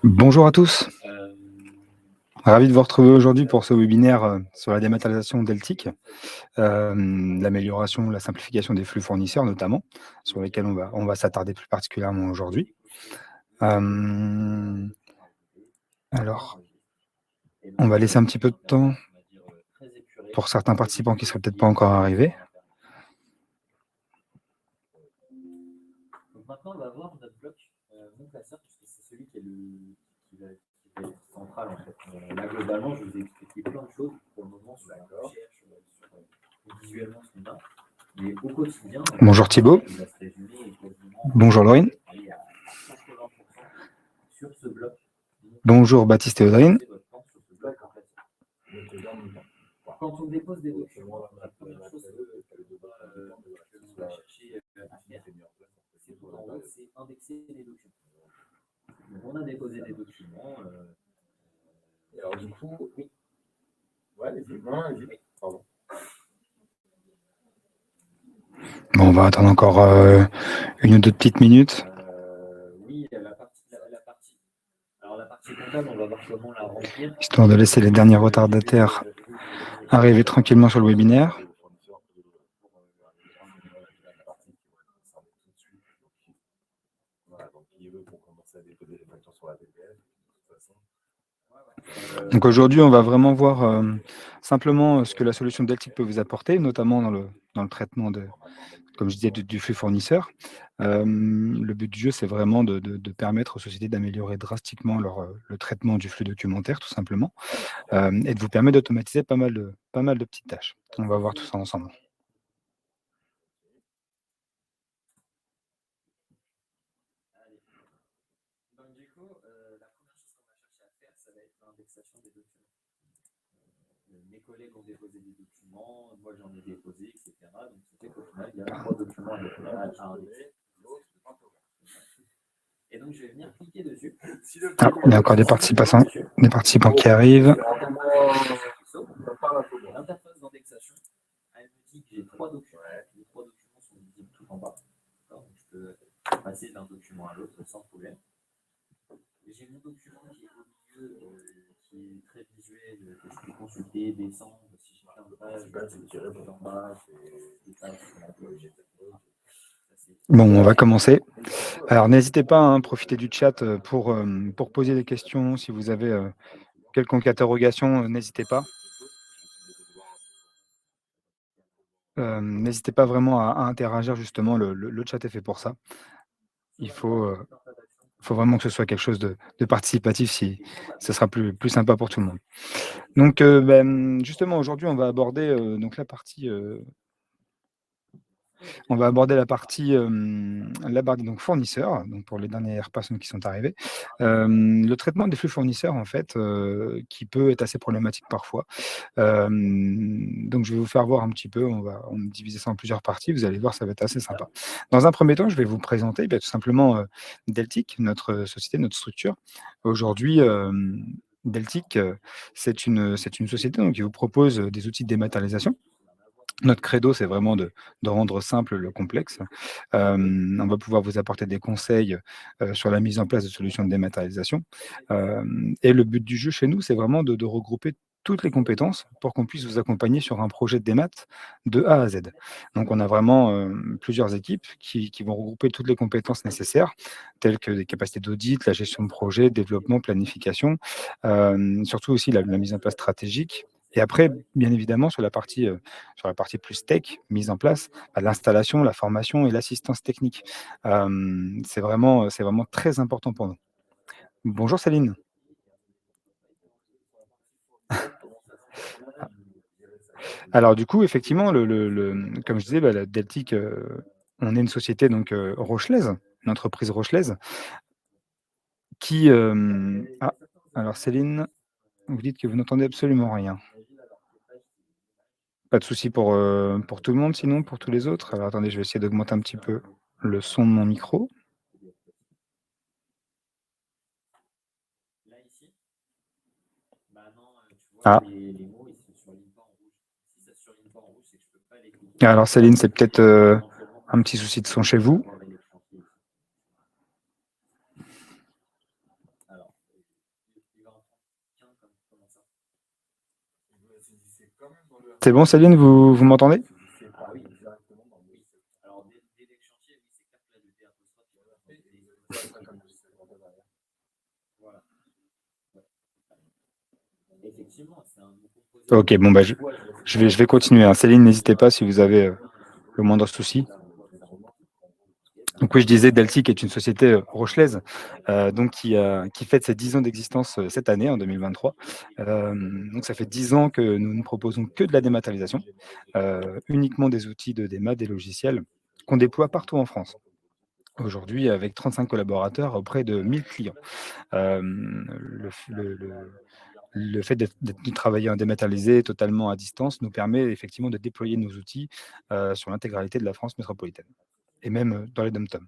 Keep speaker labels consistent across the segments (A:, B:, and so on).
A: Bonjour à tous. Ravi de vous retrouver aujourd'hui pour ce webinaire sur la dématérialisation Deltic, l'amélioration, la simplification des flux fournisseurs notamment, sur lesquels on va s'attarder plus particulièrement aujourd'hui. Alors, on va laisser un petit peu de temps pour certains participants qui ne seraient peut-être pas encore arrivés.
B: Donc maintenant, on va voir notre bloc mon classeur, puisque c'est celui qui va être central en fait. Là, globalement, je vous ai expliqué plein de choses pour le moment sur la recherche, sur visuellement ce qu'on a. Mais au quotidien,
A: bonjour Thibaut. Bonjour Laurine.
B: Sur ce bloc.
A: Bonjour Baptiste et Audrine.
B: Quand on dépose des documents, la première chose que on va chercher à faire, c'est indexer les documents. Donc on a déposé des documents.
C: Alors du coup, oui. Ouais, vas-y. Pardon.
A: Bon, on va attendre encore une ou deux petites minutes.
B: Oui, la partie. Alors la partie comptable, on va voir comment la remplir.
A: Histoire de laisser les derniers retardataires arriver tranquillement sur le webinaire. Donc aujourd'hui, on va vraiment voir simplement ce que la solution Deltic peut vous apporter, notamment dans le traitement comme je disais, du flux fournisseur. Le but du jeu, c'est vraiment de permettre aux sociétés d'améliorer drastiquement le traitement du flux documentaire, tout simplement, et de vous permettre d'automatiser pas mal de petites tâches. On va voir tout ça ensemble.
B: Donc du coup, la première chose qu'on va chercher à faire, ça va être l'indexation des documents. Mes collègues ont déposé des documents, moi j'en ai déposé, etc. Donc ça fait qu'au final, il y a 3 documents à indexer. Et donc je vais venir cliquer dessus.
A: Ah, il y a encore des participants qui arrivent.
B: L'interface d'indexation, elle me dit que j'ai 3 documents. Les 3 documents sont visibles tout en bas. Donc je peux passer d'un document à l'autre sans problème. J'ai mon document qui est au milieu, qui est très visuel, que je peux consulter, descendre, si j'ai plein de pages, je peux tirer en bas, des pages sur la gauche, etc.
A: Bon, on va commencer. Alors, n'hésitez pas à profiter du chat pour poser des questions. Si vous avez quelconque interrogation, n'hésitez pas. N'hésitez pas vraiment à interagir, justement. Le chat est fait pour ça. Il faut vraiment que ce soit quelque chose de participatif, si ce sera plus sympa pour tout le monde. Donc, justement, aujourd'hui, on va aborder donc la partie donc fournisseurs, donc pour les dernières personnes qui sont arrivées. Le traitement des flux fournisseurs, en fait, qui peut être assez problématique parfois. Donc je vais vous faire voir un petit peu, on va diviser ça en plusieurs parties, vous allez voir, ça va être assez sympa. Dans un premier temps, je vais vous présenter tout simplement Deltic, notre société, notre structure. Aujourd'hui, Deltic, c'est une société donc, qui vous propose des outils de dématérialisation. Notre credo, c'est vraiment de rendre simple le complexe. On va pouvoir vous apporter des conseils sur la mise en place de solutions de dématérialisation. Et le but du jeu chez nous, c'est vraiment de regrouper toutes les compétences pour qu'on puisse vous accompagner sur un projet de démat de A à Z. Donc, on a vraiment plusieurs équipes qui vont regrouper toutes les compétences nécessaires, telles que des capacités d'audit, la gestion de projet, développement, planification, surtout aussi la mise en place stratégique. Et après, bien évidemment, sur la partie plus tech, mise en place, l'installation, la formation et l'assistance technique. C'est vraiment très important pour nous. Bonjour Céline. Alors du coup, effectivement, comme je disais, la Deltic, on est une société donc rochelaise, une entreprise rochelaise, qui... alors Céline, vous dites que vous n'entendez absolument rien. Pas de souci pour tout le monde, sinon, pour tous les autres. Alors attendez, je vais essayer d'augmenter un petit peu le son de mon micro. Ah. Alors Céline, c'est peut-être un petit souci de son chez vous. C'est bon, Céline, vous m'entendez?
C: C'est pas oui, directement dans le
B: Alors, des chantiers, oui, c'est clair que là, le D apostrophe, voilà. Effectivement, c'est un mot composé.
A: Ok, bon, bah, je vais continuer, hein. Céline, n'hésitez pas si vous avez le moindre souci. Donc oui, je disais, Deltic est une société rochelaise donc qui fête ses 10 ans d'existence cette année, en 2023. Donc ça fait 10 ans que nous ne proposons que de la dématérialisation, uniquement des outils de démat, des logiciels qu'on déploie partout en France. Aujourd'hui, avec 35 collaborateurs auprès de 1000 clients. Le fait de travailler en dématérialisé totalement à distance nous permet effectivement de déployer nos outils sur l'intégralité de la France métropolitaine et même dans les DOM-TOM.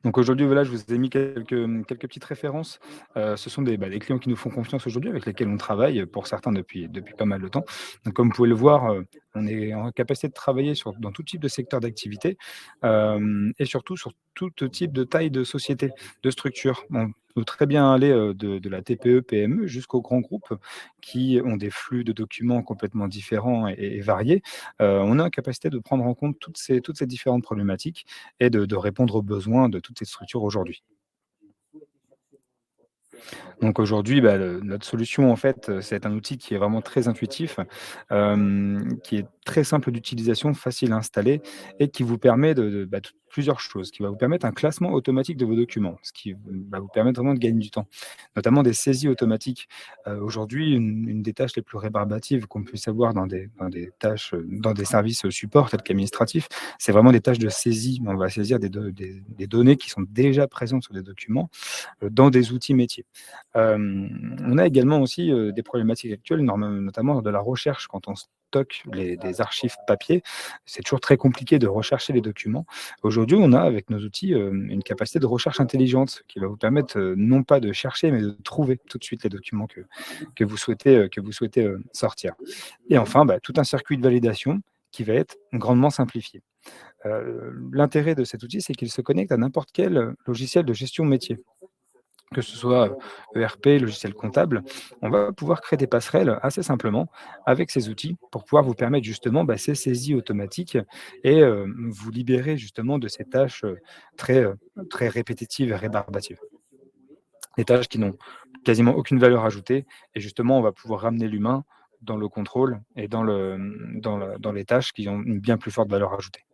A: Donc aujourd'hui, voilà, je vous ai mis quelques petites références. Ce sont des clients qui nous font confiance aujourd'hui, avec lesquels on travaille, pour certains depuis pas mal de temps. Donc comme vous pouvez le voir, on est en capacité de travailler dans tout type de secteur d'activité, et surtout sur tout type de taille de société, de structure. On peut très bien aller, de la TPE, PME jusqu'aux grands groupes qui ont des flux de documents complètement différents et variés. On est en capacité de prendre en compte toutes ces différentes problématiques et de répondre aux besoins de toutes ces structures aujourd'hui. Donc aujourd'hui, bah, notre solution, en fait, c'est un outil qui est vraiment très intuitif, qui est très simple d'utilisation, facile à installer et qui vous permet plusieurs choses, qui va vous permettre un classement automatique de vos documents, ce qui va vous permettre vraiment de gagner du temps, notamment des saisies automatiques. Aujourd'hui, une des tâches les plus rébarbatives qu'on puisse avoir dans des tâches, dans des services support tels qu'administratifs, c'est vraiment des tâches de saisie. On va saisir des données qui sont déjà présentes sur des documents, dans des outils métiers. On a également aussi, des problématiques actuelles, notamment de la recherche quand on stocke des archives papier. C'est toujours très compliqué de rechercher les documents. Aujourd'hui, on a avec nos outils, une capacité de recherche intelligente qui va vous permettre, non pas de chercher, mais de trouver tout de suite les documents que vous souhaitez, sortir. Et enfin, bah, tout un circuit de validation qui va être grandement simplifié. L'intérêt de cet outil, c'est qu'il se connecte à n'importe quel logiciel de gestion métier, que ce soit ERP, logiciel comptable. On va pouvoir créer des passerelles assez simplement avec ces outils pour pouvoir vous permettre justement, bah, ces saisies automatiques et vous libérer justement de ces tâches très, très répétitives et rébarbatives. Des tâches qui n'ont quasiment aucune valeur ajoutée et justement, on va pouvoir ramener l'humain dans le contrôle et dans les tâches qui ont une bien plus forte valeur ajoutée.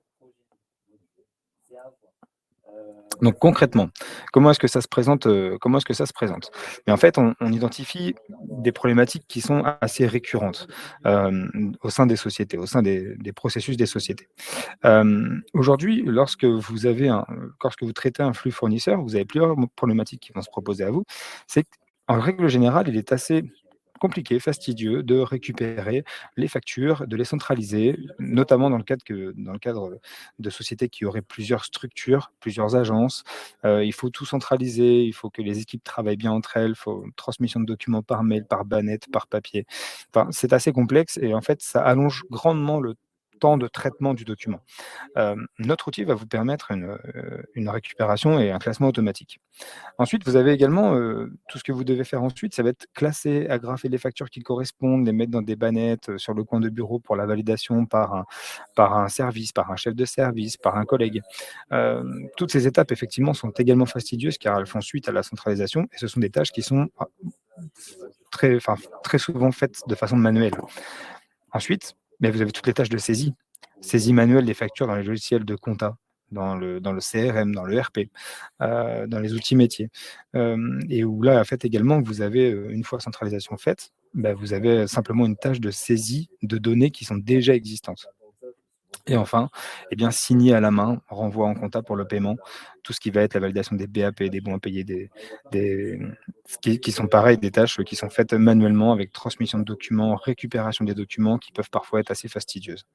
A: Donc concrètement, comment est-ce que ça se présente? Mais en fait, on identifie des problématiques qui sont assez récurrentes, au sein des sociétés, au sein des processus des sociétés. Aujourd'hui, lorsque vous traitez un flux fournisseur, vous avez plusieurs problématiques qui vont se proposer à vous. C'est qu'en règle générale, il est assez compliqué, fastidieux de récupérer les factures, de les centraliser, notamment dans le cadre de sociétés qui auraient plusieurs structures, plusieurs agences. Il faut tout centraliser, il faut que les équipes travaillent bien entre elles, il faut une transmission de documents par mail, par bannette, par papier. Enfin, c'est assez complexe et en fait, ça allonge grandement le temps de traitement du document. Notre outil va vous permettre une récupération et un classement automatique. Ensuite, vous avez également, tout ce que vous devez faire ensuite, ça va être classer, agrafer les factures qui correspondent, les mettre dans des bannettes, sur le coin de bureau pour la validation par un service, par un chef de service, par un collègue. Toutes ces étapes, effectivement, sont également fastidieuses car elles font suite à la centralisation et ce sont des tâches qui sont, très souvent faites de façon manuelle. Ensuite, mais vous avez toutes les tâches de saisie. Saisie manuelle des factures dans les logiciels de compta, dans le CRM, dans le RP, dans les outils métiers. Et où là, en fait, également, vous avez, une fois centralisation faite, bah, vous avez simplement une tâche de saisie de données qui sont déjà existantes. Et enfin, eh bien, signer à la main, renvoi en compta pour le paiement, tout ce qui va être la validation des BAP, des bons à payer, des qui sont pareil, des tâches qui sont faites manuellement avec transmission de documents, récupération des documents qui peuvent parfois être assez fastidieuses.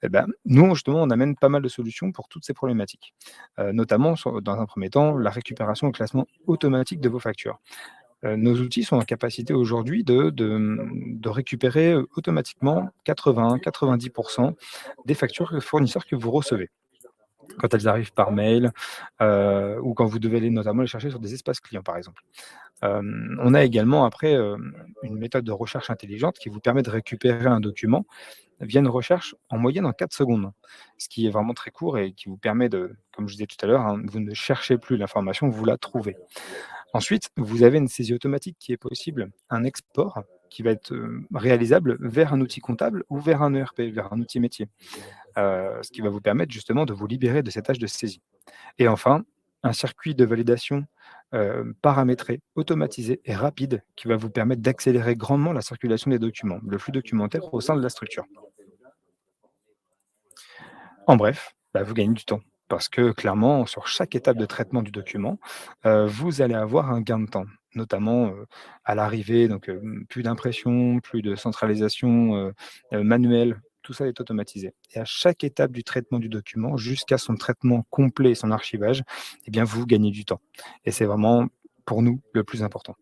A: Et ben, nous, justement, on amène pas mal de solutions pour toutes ces problématiques, notamment dans un premier temps, la récupération et le classement automatique de vos factures. Nos outils sont en capacité aujourd'hui de récupérer, automatiquement 80-90 des factures fournisseurs que vous recevez. Quand elles arrivent par mail, ou quand vous devez aller notamment les chercher sur des espaces clients, par exemple. On a également après, une méthode de recherche intelligente qui vous permet de récupérer un document via une recherche en moyenne en 4 secondes, ce qui est vraiment très court et qui vous permet de, comme je disais tout à l'heure, hein, vous ne cherchez plus l'information, vous la trouvez. Ensuite, vous avez une saisie automatique qui est possible, un export qui va être, réalisable vers un outil comptable ou vers un ERP, vers un outil métier, ce qui va vous permettre justement de vous libérer de cette tâche de saisie. Et enfin, un circuit de validation, paramétré, automatisé et rapide qui va vous permettre d'accélérer grandement la circulation des documents, le flux documentaire au sein de la structure. En bref, bah, vous gagnez du temps parce que clairement, sur chaque étape de traitement du document, vous allez avoir un gain de temps, notamment, à l'arrivée, donc plus d'impression, plus de centralisation, manuelle, tout ça est automatisé et à chaque étape du traitement du document, jusqu'à son traitement complet et son archivage, eh bien, vous gagnez du temps et c'est vraiment, pour nous, le plus important.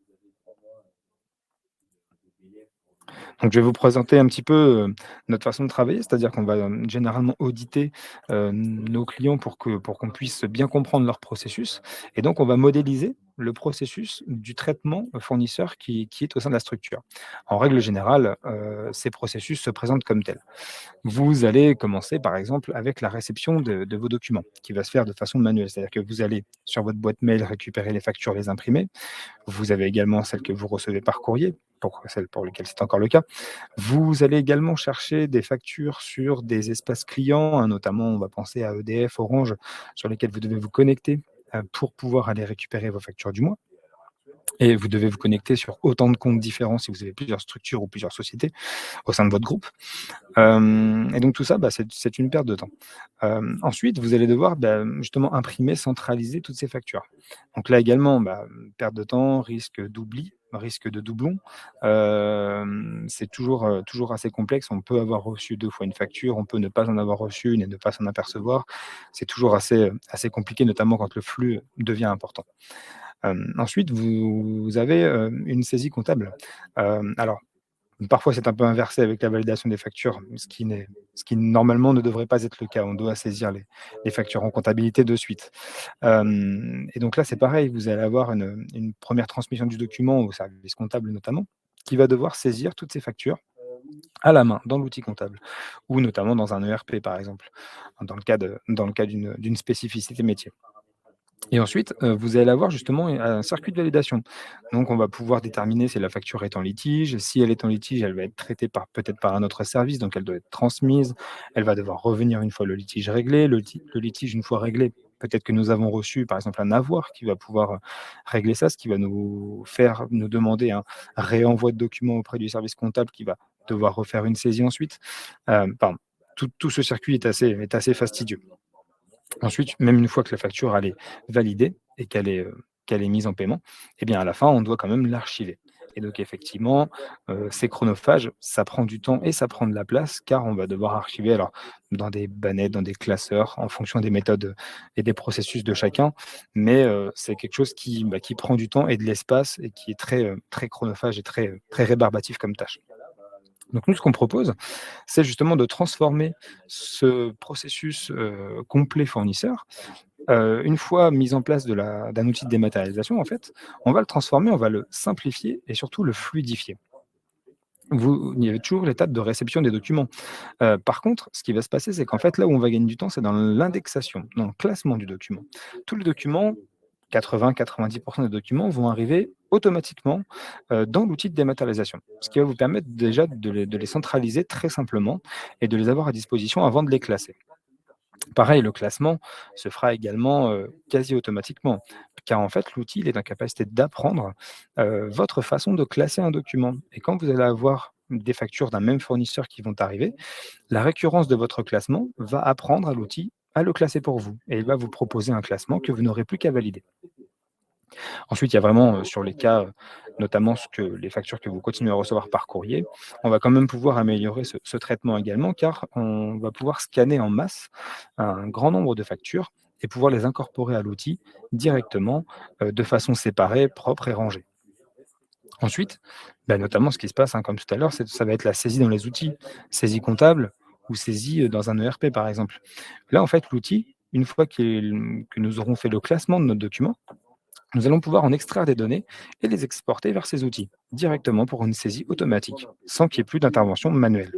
A: Donc je vais vous présenter un petit peu, notre façon de travailler, c'est-à-dire qu'on va, généralement auditer, nos clients pour qu'on puisse bien comprendre leur processus et donc on va modéliser le processus du traitement, fournisseur qui est au sein de la structure. En règle générale, ces processus se présentent comme tels. Vous allez commencer par exemple avec la réception de vos documents, qui va se faire de façon manuelle. C'est-à-dire que vous allez sur votre boîte mail récupérer les factures, les imprimer. Vous avez également celles que vous recevez par courrier, pour celles pour lesquelles c'est encore le cas. Vous allez également chercher des factures sur des espaces clients, hein, notamment on va penser à EDF, Orange, sur lesquels vous devez vous connecter, pour pouvoir aller récupérer vos factures du mois et vous devez vous connecter sur autant de comptes différents si vous avez plusieurs structures ou plusieurs sociétés au sein de votre groupe. Et donc tout ça, bah, c'est une perte de temps. Ensuite, vous allez devoir, bah, justement imprimer, centraliser toutes ces factures. Donc là également, bah, perte de temps, risque d'oubli, risque de doublon. C'est toujours assez complexe. On peut avoir reçu 2 fois une facture, on peut ne pas en avoir reçu une et ne pas s'en apercevoir. C'est toujours assez compliqué, notamment quand le flux devient important. Ensuite, vous avez, une saisie comptable. Alors parfois, c'est un peu inversé avec la validation des factures, ce qui normalement ne devrait pas être le cas. On doit saisir les factures en comptabilité de suite. Et donc là, c'est pareil, vous allez avoir une 1re transmission du document au service comptable notamment, qui va devoir saisir toutes ces factures à la main dans l'outil comptable ou notamment dans un ERP par exemple, dans le cas d'une spécificité métier. Et ensuite, vous allez avoir justement un circuit de validation. Donc on va pouvoir déterminer si la facture est en litige. Si elle est en litige, elle va être traitée peut-être par un autre service, donc elle doit être transmise. Elle va devoir revenir une fois le litige réglé. Le litige une fois réglé, peut-être que nous avons reçu par exemple un avoir qui va pouvoir, régler ça, ce qui va nous faire nous demander un réenvoi de documents auprès du service comptable qui va devoir refaire une saisie ensuite. Enfin, tout ce circuit est assez fastidieux. Ensuite, même une fois que la facture elle est validée et qu'elle est mise en paiement, eh bien, à la fin, on doit quand même l'archiver et donc effectivement, c'est chronophage, ça prend du temps et ça prend de la place car on va devoir archiver alors dans des bannettes, dans des classeurs, en fonction des méthodes, et des processus de chacun, mais c'est quelque chose qui prend du temps et de l'espace et qui est très chronophage et très rébarbatif comme tâche. Donc nous, ce qu'on propose, c'est justement de transformer ce processus, complet fournisseur, une fois mis en place d'un outil de dématérialisation en fait, on va le transformer, on va le simplifier et surtout le fluidifier. Il y avait toujours l'étape de réception des documents. Par contre, ce qui va se passer, c'est qu'en fait, là où on va gagner du temps, c'est dans l'indexation, dans le classement du document. Tous les documents, 80-90 des documents vont arriver automatiquement, dans l'outil de dématérialisation. Ce qui va vous permettre déjà de les centraliser très simplement et de les avoir à disposition avant de les classer. Pareil, le classement se fera également, quasi automatiquement, car en fait, l'outil, il est en capacité d'apprendre, votre façon de classer un document et quand vous allez avoir des factures d'un même fournisseur qui vont arriver, la récurrence de votre classement va apprendre à l'outil à le classer pour vous et il va vous proposer un classement que vous n'aurez plus qu'à valider. Ensuite, il y a vraiment, sur les cas, notamment les factures que vous continuez à recevoir par courrier, on va quand même pouvoir améliorer ce traitement également, car on va pouvoir scanner en masse un grand nombre de factures et pouvoir les incorporer à l'outil directement, de façon séparée, propre et rangée. Ensuite, bah, notamment ce qui se passe, hein, comme tout à l'heure, ça va être la saisie dans les outils, saisie comptable ou saisie, dans un ERP, par exemple. Là, en fait, l'outil, une fois que nous aurons fait le classement de notre document, Nous allons pouvoir en extraire des données et les exporter vers ces outils, directement pour une saisie automatique, sans qu'il y ait plus d'intervention manuelle,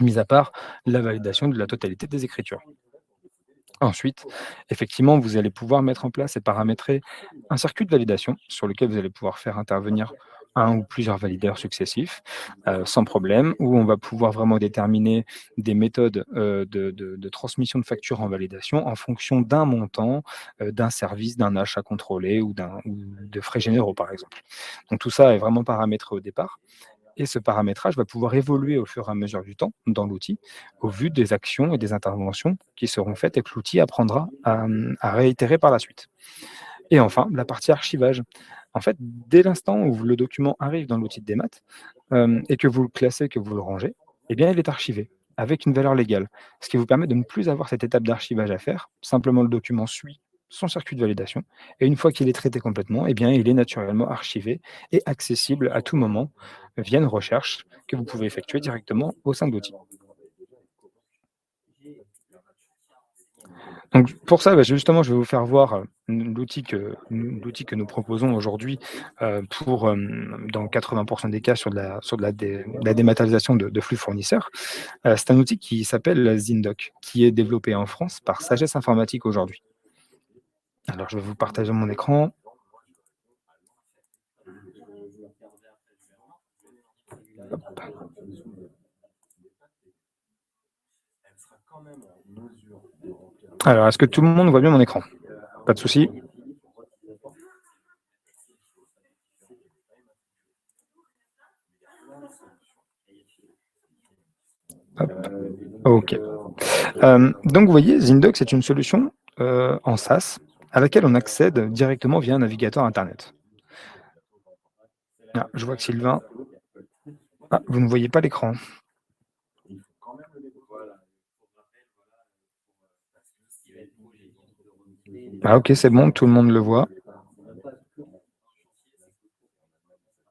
A: mis à part la validation de la totalité des écritures. Ensuite, effectivement, vous allez pouvoir mettre en place et paramétrer un circuit de validation sur lequel vous allez pouvoir faire intervenir un ou plusieurs valideurs successifs sans problème, où on va pouvoir vraiment déterminer des méthodes de transmission de factures en validation en fonction d'un montant, d'un service, d'un achat contrôlé ou de frais généraux, par exemple. Donc tout ça est vraiment paramétré au départ. Et ce paramétrage va pouvoir évoluer au fur et à mesure du temps dans l'outil, au vu des actions et des interventions qui seront faites et que l'outil apprendra à réitérer par la suite. Et enfin, la partie archivage. En fait, dès l'instant où le document arrive dans l'outil de démat et que vous le classez, que vous le rangez, eh bien, il est archivé avec une valeur légale, ce qui vous permet de ne plus avoir cette étape d'archivage à faire. Simplement, le document suit son circuit de validation et une fois qu'il est traité complètement, eh bien, il est naturellement archivé et accessible à tout moment via une recherche que vous pouvez effectuer directement au sein de l'outil. Donc pour ça, bah, justement, je vais vous faire voir, l'outil que nous proposons aujourd'hui, pour, dans 80 des cas sur de la dématérialisation de flux fournisseurs. C'est un outil qui s'appelle Zindoc, qui est développé en France par Sagesse Informatique aujourd'hui. Alors je vais vous partager mon écran. Hop. Alors est-ce que tout le monde voit bien mon écran? Pas de souci? Hop. OK. Donc vous voyez, Zindoc, c'est une solution, en SaaS à laquelle on accède directement via un navigateur internet. Ah, je vois que Sylvain, vous ne voyez pas l'écran. Ah OK, c'est bon, tout le monde le voit.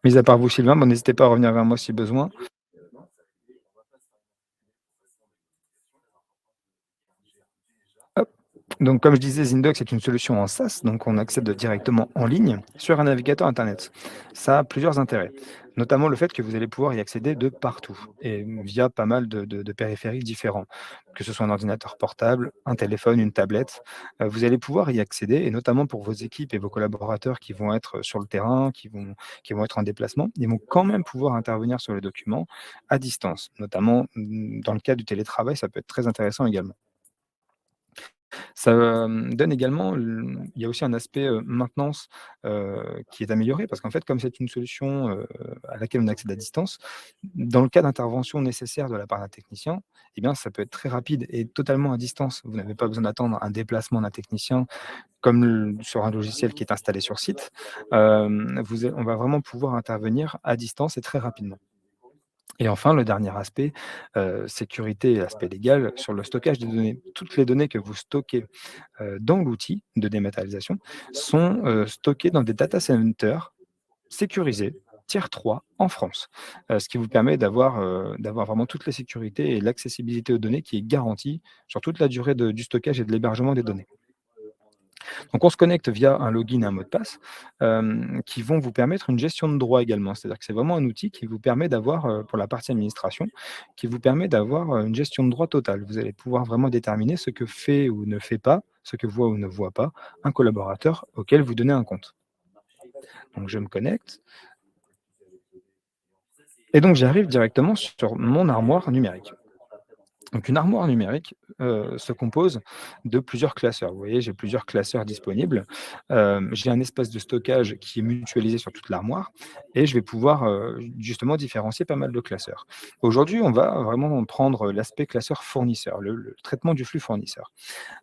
A: Mis à part vous, Sylvain, bon, n'hésitez pas à revenir vers moi si besoin. Hop. Donc, comme je disais, Zindoc, c'est une solution en SaaS, donc on accède directement en ligne sur un navigateur internet. Ça a plusieurs intérêts, notamment le fait que vous allez pouvoir y accéder de partout et via pas mal de périphériques différents, que ce soit un ordinateur portable, un téléphone, une tablette. Vous allez pouvoir y accéder et notamment pour vos équipes et vos collaborateurs qui vont être sur le terrain, qui vont être en déplacement, ils vont quand même pouvoir intervenir sur les documents à distance, notamment dans le cas du télétravail, ça peut être très intéressant également. Ça, donne également il y a aussi un aspect, maintenance, qui est amélioré parce qu'en fait, comme c'est une solution, à laquelle on accède à distance, dans le cas d'intervention nécessaire de la part d'un technicien, eh bien, ça peut être très rapide et totalement à distance. Vous n'avez pas besoin d'attendre un déplacement d'un technicien comme sur un logiciel qui est installé sur site. On va vraiment pouvoir intervenir à distance et très rapidement. Et enfin, le dernier aspect, sécurité et aspect légal, sur le stockage des données. Toutes les données que vous stockez dans l'outil de dématérialisation sont, stockées dans des data centers sécurisés, tiers 3 en France. Ce qui vous permet d'avoir vraiment toutes les sécurités et l'accessibilité aux données qui est garantie sur toute la durée du stockage et de l'hébergement des données. Donc on se connecte via un login et un mot de passe, qui vont vous permettre une gestion de droits également. C'est-à-dire que c'est vraiment un outil qui vous permet d'avoir, pour la partie administration, qui vous permet d'avoir, une gestion de droit totale. Vous allez pouvoir vraiment déterminer ce que fait ou ne fait pas, ce que voit ou ne voit pas un collaborateur auquel vous donnez un compte. Donc je me connecte et donc j'arrive directement sur mon armoire numérique. Donc une armoire numérique, se compose de plusieurs classeurs. Vous voyez, j'ai plusieurs classeurs disponibles. J'ai un espace de stockage qui est mutualisé sur toute l'armoire et je vais pouvoir, justement différencier pas mal de classeurs. Aujourd'hui, on va vraiment prendre l'aspect classeur fournisseur, le traitement du flux fournisseur.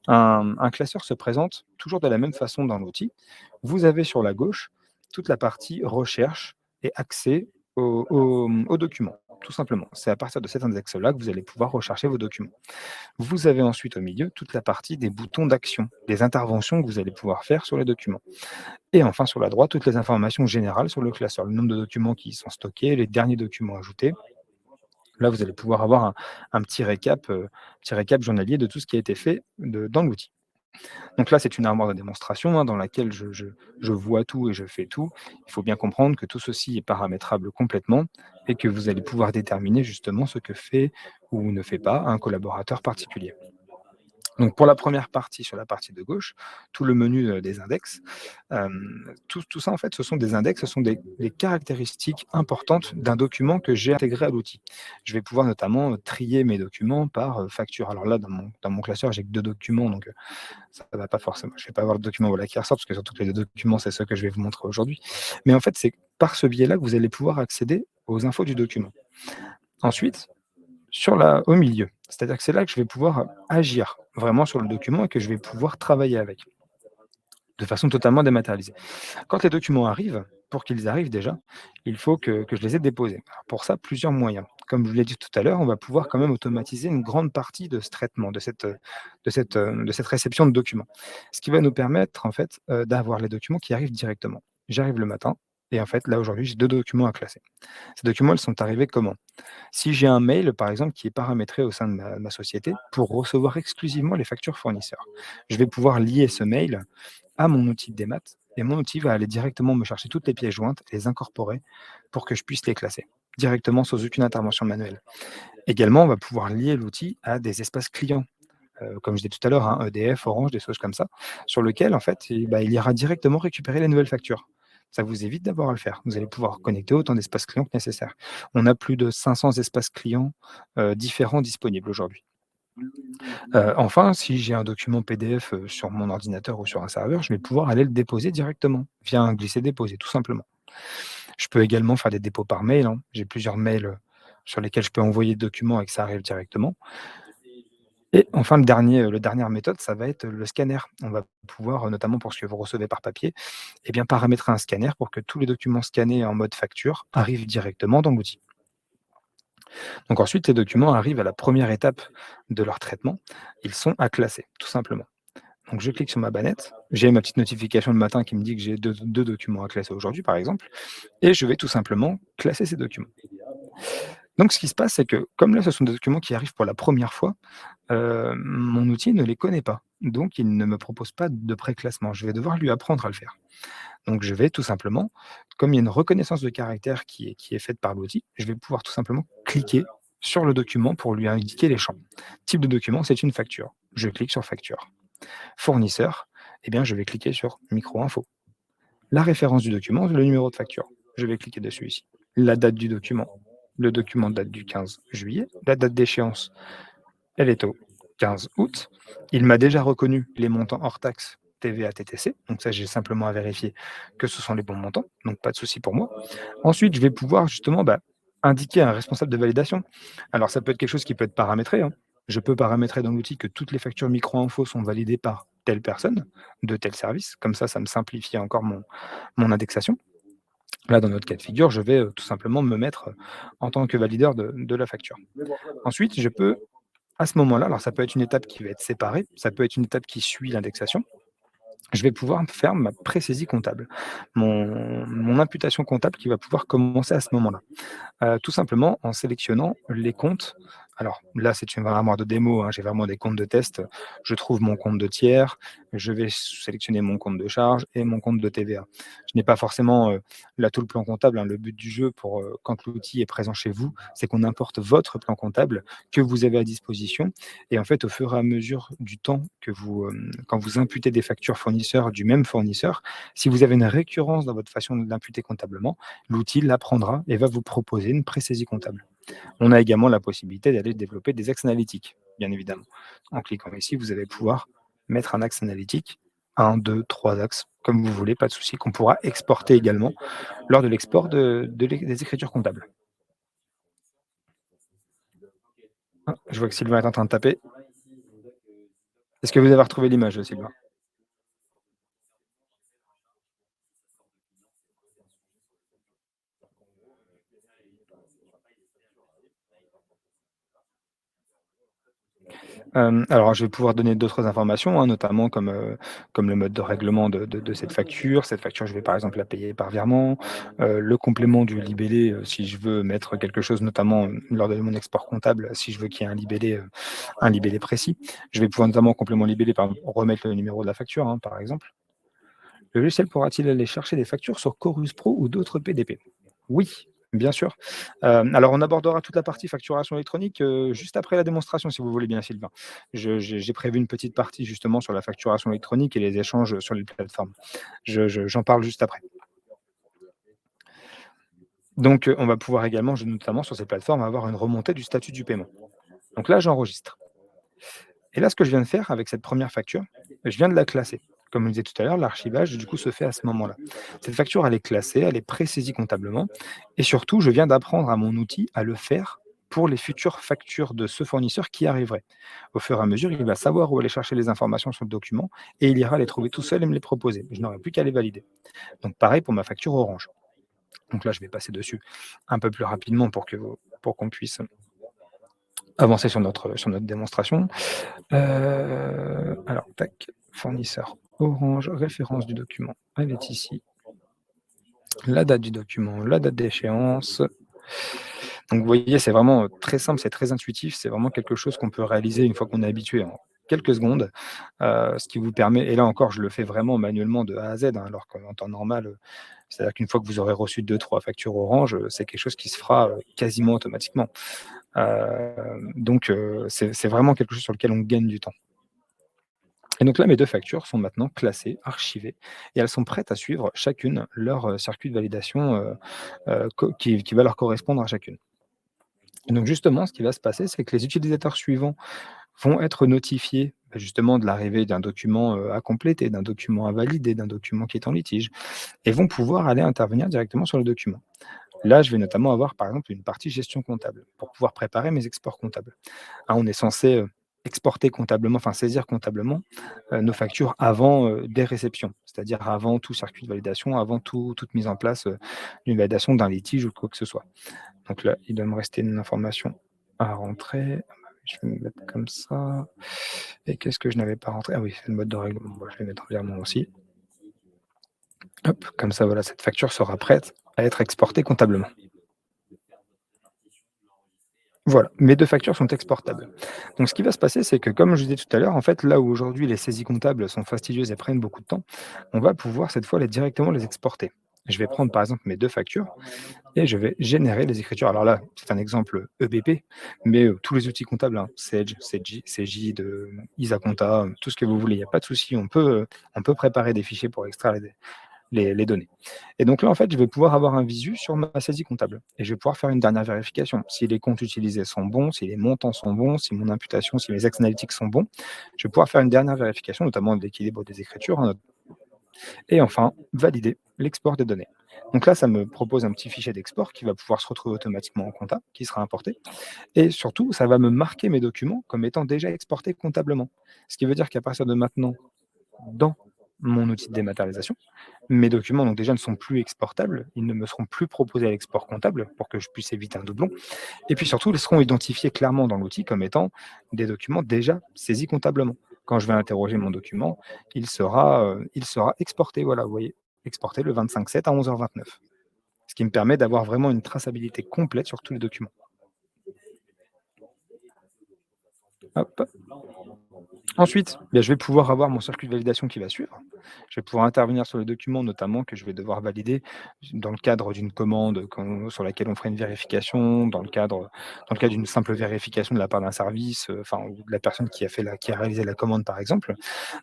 A: Un classeur se présente toujours de la même façon dans l'outil. Vous avez sur la gauche toute la partie recherche et accès aux documents, tout simplement. C'est à partir de cet index-là que vous allez pouvoir rechercher vos documents. Vous avez ensuite au milieu toute la partie des boutons d'action, des interventions que vous allez pouvoir faire sur les documents. Et enfin sur la droite, toutes les informations générales sur le classeur, le nombre de documents qui y sont stockés, les derniers documents ajoutés. Là, vous allez pouvoir avoir un petit récap journalier de tout ce qui a été fait dans l'outil. Donc là, c'est une armoire de démonstration dans laquelle je vois tout et je fais tout. Il faut bien comprendre que tout ceci est paramétrable complètement et que vous allez pouvoir déterminer justement ce que fait ou ne fait pas un collaborateur particulier. Donc pour la première partie, sur la partie de gauche, tout le menu des index, tout ça en fait, ce sont des index, ce sont des caractéristiques importantes d'un document que j'ai intégré à l'outil. Je vais pouvoir notamment trier mes documents par facture. Alors là, dans mon classeur, j'ai que 2 documents, donc ça ne va pas forcément. Je ne vais pas avoir le document voilà, qui ressort, parce que surtout que les 2 documents, c'est ceux que je vais vous montrer aujourd'hui. Mais en fait, c'est par ce biais-là que vous allez pouvoir accéder aux infos du document. Ensuite, au milieu, c'est-à-dire que c'est là que je vais pouvoir agir vraiment sur le document et que je vais pouvoir travailler avec, de façon totalement dématérialisée. Quand les documents arrivent, pour qu'ils arrivent déjà, il faut que je les ai déposés. Alors pour ça, plusieurs moyens. Comme je vous l'ai dit tout à l'heure, on va pouvoir quand même automatiser une grande partie de ce traitement, de cette réception de documents. Ce qui va nous permettre en fait d'avoir les documents qui arrivent directement. J'arrive le matin et en fait là aujourd'hui j'ai 2 documents à classer. Ces documents, ils sont arrivés comment? Si j'ai un mail, par exemple, qui est paramétré au sein de ma société pour recevoir exclusivement les factures fournisseurs, je vais pouvoir lier ce mail à mon outil de démat et mon outil va aller directement me chercher toutes les pièces jointes et les incorporer pour que je puisse les classer directement sans aucune intervention manuelle. Également, on va pouvoir lier l'outil à des espaces clients, comme je disais tout à l'heure, hein, EDF, Orange, des choses comme ça, sur lequel en fait, il ira directement récupérer les nouvelles factures. Ça vous évite d'avoir à le faire. Vous allez pouvoir connecter autant d'espaces clients que nécessaire. On a plus de 500 espaces clients différents disponibles aujourd'hui. Enfin, si j'ai un document PDF sur mon ordinateur ou sur un serveur, je vais pouvoir aller le déposer directement via un glisser-déposer, tout simplement. Je peux également faire des dépôts par mail, hein. J'ai plusieurs mails sur lesquels je peux envoyer le document et que ça arrive directement. Et enfin, le dernière méthode, ça va être le scanner. On va pouvoir, notamment pour ce que vous recevez par papier, eh bien, paramétrer un scanner pour que tous les documents scannés en mode facture arrivent directement dans l'outil. Donc ensuite, ces documents arrivent à la première étape de leur traitement. Ils sont à classer, tout simplement. Donc je clique sur ma bannette, j'ai ma petite notification le matin qui me dit que j'ai deux documents à classer aujourd'hui, par exemple, et je vais tout simplement classer ces documents. Donc ce qui se passe, c'est que comme là, ce sont des documents qui arrivent pour la première fois, mon outil ne les connaît pas. Donc il ne me propose pas de préclassement. Je vais devoir lui apprendre à le faire. Donc je vais tout simplement, comme il y a une reconnaissance de caractère qui est faite par l'outil, je vais pouvoir tout simplement cliquer sur le document pour lui indiquer les champs. Type de document, c'est une facture. Je clique sur facture. Fournisseur, eh bien, je vais cliquer sur micro-info. La référence du document, le numéro de facture. Je vais cliquer dessus ici. La date du document. Le document date du 15 juillet. La date d'échéance, elle est au 15 août. Il m'a déjà reconnu les montants hors taxe TVA, TTC. Donc ça, j'ai simplement à vérifier que ce sont les bons montants. Donc pas de souci pour moi. Ensuite, je vais pouvoir justement indiquer un responsable de validation. Alors ça peut être quelque chose qui peut être paramétré, hein. Je peux paramétrer dans l'outil que toutes les factures micro-info sont validées par telle personne, de tel service. Comme ça me simplifie encore mon indexation. Là, dans notre cas de figure, je vais tout simplement me mettre en tant que valideur de la facture. Ensuite, je peux, à ce moment-là, alors ça peut être une étape qui va être séparée, ça peut être une étape qui suit l'indexation, je vais pouvoir faire ma pré-saisie comptable, mon imputation comptable qui va pouvoir commencer à ce moment-là. Tout simplement en sélectionnant les comptes. Alors là, c'est une armoire de démo, hein, j'ai vraiment des comptes de test. Je trouve mon compte de tiers, je vais sélectionner mon compte de charge et mon compte de TVA. Je n'ai pas forcément, là tout le plan comptable, hein. Le but du jeu pour, quand l'outil est présent chez vous, c'est qu'on importe votre plan comptable que vous avez à disposition et en fait, au fur et à mesure du temps que quand vous imputez des factures fournisseurs du même fournisseur, si vous avez une récurrence dans votre façon d'imputer comptablement, l'outil l'apprendra et va vous proposer une pré-saisie comptable. On a également la possibilité d'aller développer des axes analytiques, bien évidemment. En cliquant ici, vous allez pouvoir mettre un axe analytique, 1, 2, 3 axes, comme vous voulez, pas de souci, qu'on pourra exporter également lors de l'export des écritures comptables. Ah, je vois que Sylvain est en train de taper. Est-ce que vous avez retrouvé l'image, Sylvain? Alors je vais pouvoir donner d'autres informations, hein, notamment comme le mode de règlement de cette facture. Cette facture, je vais par exemple la payer par virement, le complément du libellé, si je veux mettre quelque chose, notamment, lors de mon export comptable, si je veux qu'il y ait un libellé précis. Je vais pouvoir notamment en complément libellé, par exemple, remettre le numéro de la facture, hein, par exemple. Le logiciel pourra-t-il aller chercher des factures sur Chorus Pro ou d'autres PDP? Oui, bien sûr. Alors on abordera toute la partie facturation électronique, juste après la démonstration, si vous voulez bien, Sylvain. J'ai prévu une petite partie justement sur la facturation électronique et les échanges sur les plateformes. J'en parle juste après. Donc, on va pouvoir également, notamment sur ces plateformes, avoir une remontée du statut du paiement. Donc là, j'enregistre. Et là, ce que je viens de faire avec cette première facture, je viens de la classer. Comme je disais tout à l'heure, l'archivage, du coup, se fait à ce moment-là. Cette facture, elle est classée, elle est pré-saisie comptablement. Et surtout, je viens d'apprendre à mon outil à le faire pour les futures factures de ce fournisseur qui arriveraient. Au fur et à mesure, il va savoir où aller chercher les informations sur le document et il ira les trouver tout seul et me les proposer. Je n'aurai plus qu'à les valider. Donc, pareil pour ma facture Orange. Donc là, je vais passer dessus un peu plus rapidement pour qu'on puisse avancer sur notre démonstration. Alors, tac, fournisseur Orange, référence du document, elle est ici. La date du document, la date d'échéance. Donc, vous voyez, c'est vraiment très simple, c'est très intuitif, c'est vraiment quelque chose qu'on peut réaliser une fois qu'on est habitué en quelques secondes, ce qui vous permet, et là encore, je le fais vraiment manuellement de A à Z, hein, alors qu'en temps normal, c'est-à-dire qu'une fois que vous aurez reçu 2-3 factures Orange, c'est quelque chose qui se fera quasiment automatiquement. Donc, c'est vraiment quelque chose sur lequel on gagne du temps. Et donc là, mes 2 factures sont maintenant classées, archivées et elles sont prêtes à suivre chacune leur, circuit de validation, co qui va leur correspondre à chacune. Et donc justement, ce qui va se passer, c'est que les utilisateurs suivants vont être notifiés, justement de l'arrivée d'un document, à compléter, d'un document à valider, d'un document qui est en litige et vont pouvoir aller intervenir directement sur le document. Là, je vais notamment avoir, par exemple, une partie gestion comptable pour pouvoir préparer mes exports comptables. Ah, on est censé, exporter comptablement, enfin saisir comptablement, nos factures avant, des réceptions, c'est-à-dire avant tout circuit de validation, avant toute mise en place, d'une validation d'un litige ou quoi que ce soit. Donc là, il doit me rester une information à rentrer. Je vais me mettre comme ça et qu'est-ce que je n'avais pas rentré? Ah oui, c'est le mode de règlement. Bon, je vais mettre virement aussi. Hop, comme ça, voilà, cette facture sera prête à être exportée comptablement. Voilà, mes 2 factures sont exportables. Donc ce qui va se passer, c'est que comme je disais tout à l'heure, en fait, là où aujourd'hui les saisies comptables sont fastidieuses et prennent beaucoup de temps, on va pouvoir cette fois directement les exporter. Je vais prendre par exemple mes 2 factures et je vais générer les écritures. Alors là, c'est un exemple EBP, mais tous les outils comptables, hein, Sage, Cegid, Isaconta, tout ce que vous voulez, il n'y a pas de souci. On peut préparer des fichiers pour extraire les données. Et donc là, en fait, je vais pouvoir avoir un visu sur ma saisie comptable et je vais pouvoir faire une dernière vérification. Si les comptes utilisés sont bons, si les montants sont bons, si mon imputation, si mes axes analytiques sont bons, je vais pouvoir faire une dernière vérification, notamment de l'équilibre des écritures, hein, et enfin, valider l'export des données. Donc là, ça me propose un petit fichier d'export qui va pouvoir se retrouver automatiquement en compta, qui sera importé. Et surtout, ça va me marquer mes documents comme étant déjà exportés comptablement. Ce qui veut dire qu'à partir de maintenant, dans mon outil de dématérialisation, mes documents donc déjà ne sont plus exportables, ils ne me seront plus proposés à l'export comptable pour que je puisse éviter un doublon. Et puis surtout, ils seront identifiés clairement dans l'outil comme étant des documents déjà saisis comptablement. Quand je vais interroger mon document, il sera exporté, voilà, vous voyez, exporté le 25/7 à 11h29. Ce qui me permet d'avoir vraiment une traçabilité complète sur tous les documents. Hop. Ensuite, je vais pouvoir avoir mon circuit de validation qui va suivre. Je vais pouvoir intervenir sur le document, notamment que je vais devoir valider dans le cadre d'une commande sur laquelle on ferait une vérification, dans le cadre d'une simple vérification de la part d'un service, enfin, ou de la personne qui a réalisé la commande, par exemple.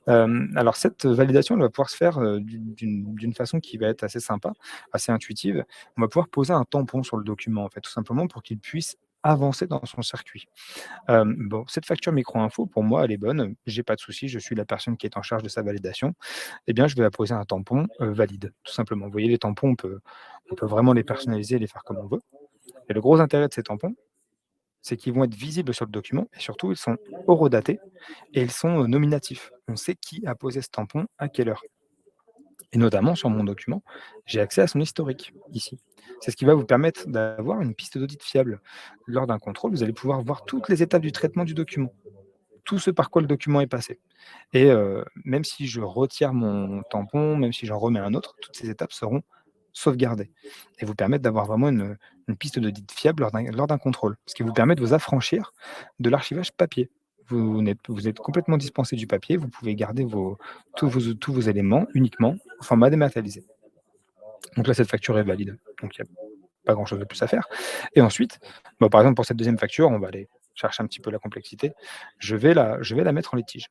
A: Alors cette validation, elle va pouvoir se faire, d'une façon qui va être assez sympa, assez intuitive. On va pouvoir poser un tampon sur le document, en fait, tout simplement pour qu'il puisse avancer dans son circuit. Bon, cette facture micro-info, pour moi, elle est bonne, j'ai pas de souci, je suis la personne qui est en charge de sa validation. Eh bien, je vais apposer un tampon, valide, tout simplement. Vous voyez, les tampons, on peut vraiment les personnaliser et les faire comme on veut. Et le gros intérêt de ces tampons, c'est qu'ils vont être visibles sur le document et surtout, ils sont horodatés et ils sont, nominatifs. On sait qui a posé ce tampon, à quelle heure. Et notamment sur mon document, j'ai accès à son historique, ici. C'est ce qui va vous permettre d'avoir une piste d'audit fiable. Lors d'un contrôle, vous allez pouvoir voir toutes les étapes du traitement du document. tout ce par quoi le document est passé. Et même si je retire mon tampon, même si j'en remets un autre, toutes ces étapes seront sauvegardées et vous permettent d'avoir vraiment une piste d'audit fiable lors d'un contrôle. Ce qui vous permet de vous affranchir de l'archivage papier. Vous êtes complètement dispensé du papier, vous pouvez garder tous vos éléments uniquement au format dématérialisé. Donc là, cette facture est valide, donc il n'y a pas grand-chose de plus à faire. Et ensuite, par exemple, pour cette deuxième facture, on va aller chercher un petit peu la complexité. Je vais la mettre en litige.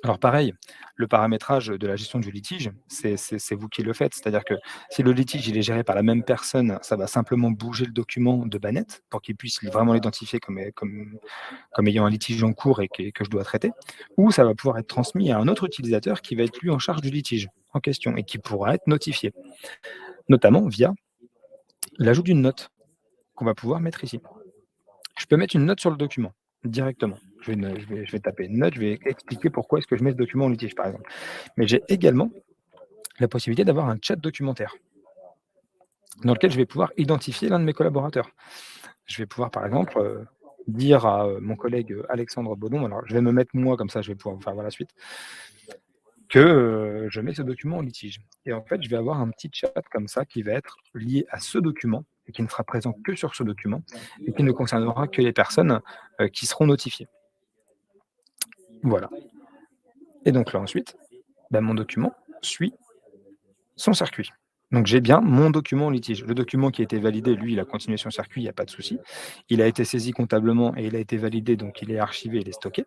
A: Alors pareil, le paramétrage de la gestion du litige, c'est vous qui le faites. C'est-à-dire que si le litige il est géré par la même personne, ça va simplement bouger le document de Banette pour qu'il puisse vraiment l'identifier comme ayant un litige en cours et que je dois traiter, ou ça va pouvoir être transmis à un autre utilisateur qui va être lui en charge du litige en question et qui pourra être notifié, notamment via l'ajout d'une note qu'on va pouvoir mettre ici. Je peux mettre une note sur le document directement. Je vais taper une note, je vais expliquer pourquoi est-ce que je mets ce document en litige, par exemple. Mais j'ai également la possibilité d'avoir un chat documentaire dans lequel je vais pouvoir identifier l'un de mes collaborateurs. Je vais pouvoir, par exemple, dire à mon collègue Alexandre Baudon, alors je vais me mettre moi, comme ça je vais pouvoir vous faire voir la suite, que je mets ce document en litige. Et en fait, je vais avoir un petit chat comme ça qui va être lié à ce document et qui ne sera présent que sur ce document et qui ne concernera que les personnes qui seront notifiées. Voilà. Et donc là ensuite, mon document suit son circuit. Donc j'ai bien mon document en litige. Le document qui a été validé, lui, il a continué son circuit, il n'y a pas de souci. Il a été saisi comptablement et il a été validé, donc il est archivé, il est stocké.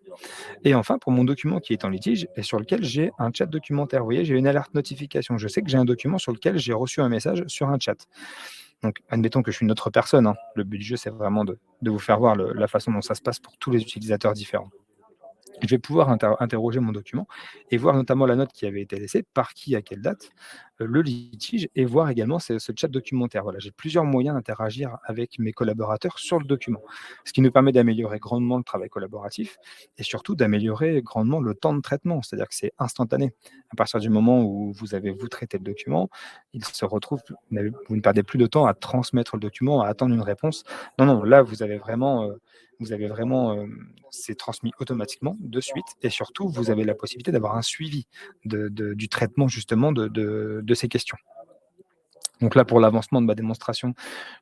A: Et enfin, pour mon document qui est en litige et sur lequel j'ai un chat documentaire, vous voyez, j'ai une alerte notification. Je sais que j'ai un document sur lequel j'ai reçu un message sur un chat. Donc admettons que je suis une autre personne. Le but du jeu, c'est vraiment de vous faire voir la façon dont ça se passe pour tous les utilisateurs différents. Je vais pouvoir interroger mon document et voir notamment la note qui avait été laissée, par qui, à quelle date, le litige et voir également ce chat documentaire. Voilà, j'ai plusieurs moyens d'interagir avec mes collaborateurs sur le document, ce qui nous permet d'améliorer grandement le travail collaboratif et surtout d'améliorer grandement le temps de traitement, c'est-à-dire que c'est instantané. À partir du moment où vous traité le document, il se retrouve, vous ne perdez plus de temps à transmettre le document, à attendre une réponse. Non, non, là, vous avez vraiment, c'est transmis automatiquement de suite et surtout, vous avez la possibilité d'avoir un suivi du traitement justement de ces questions. Donc là, pour l'avancement de ma démonstration,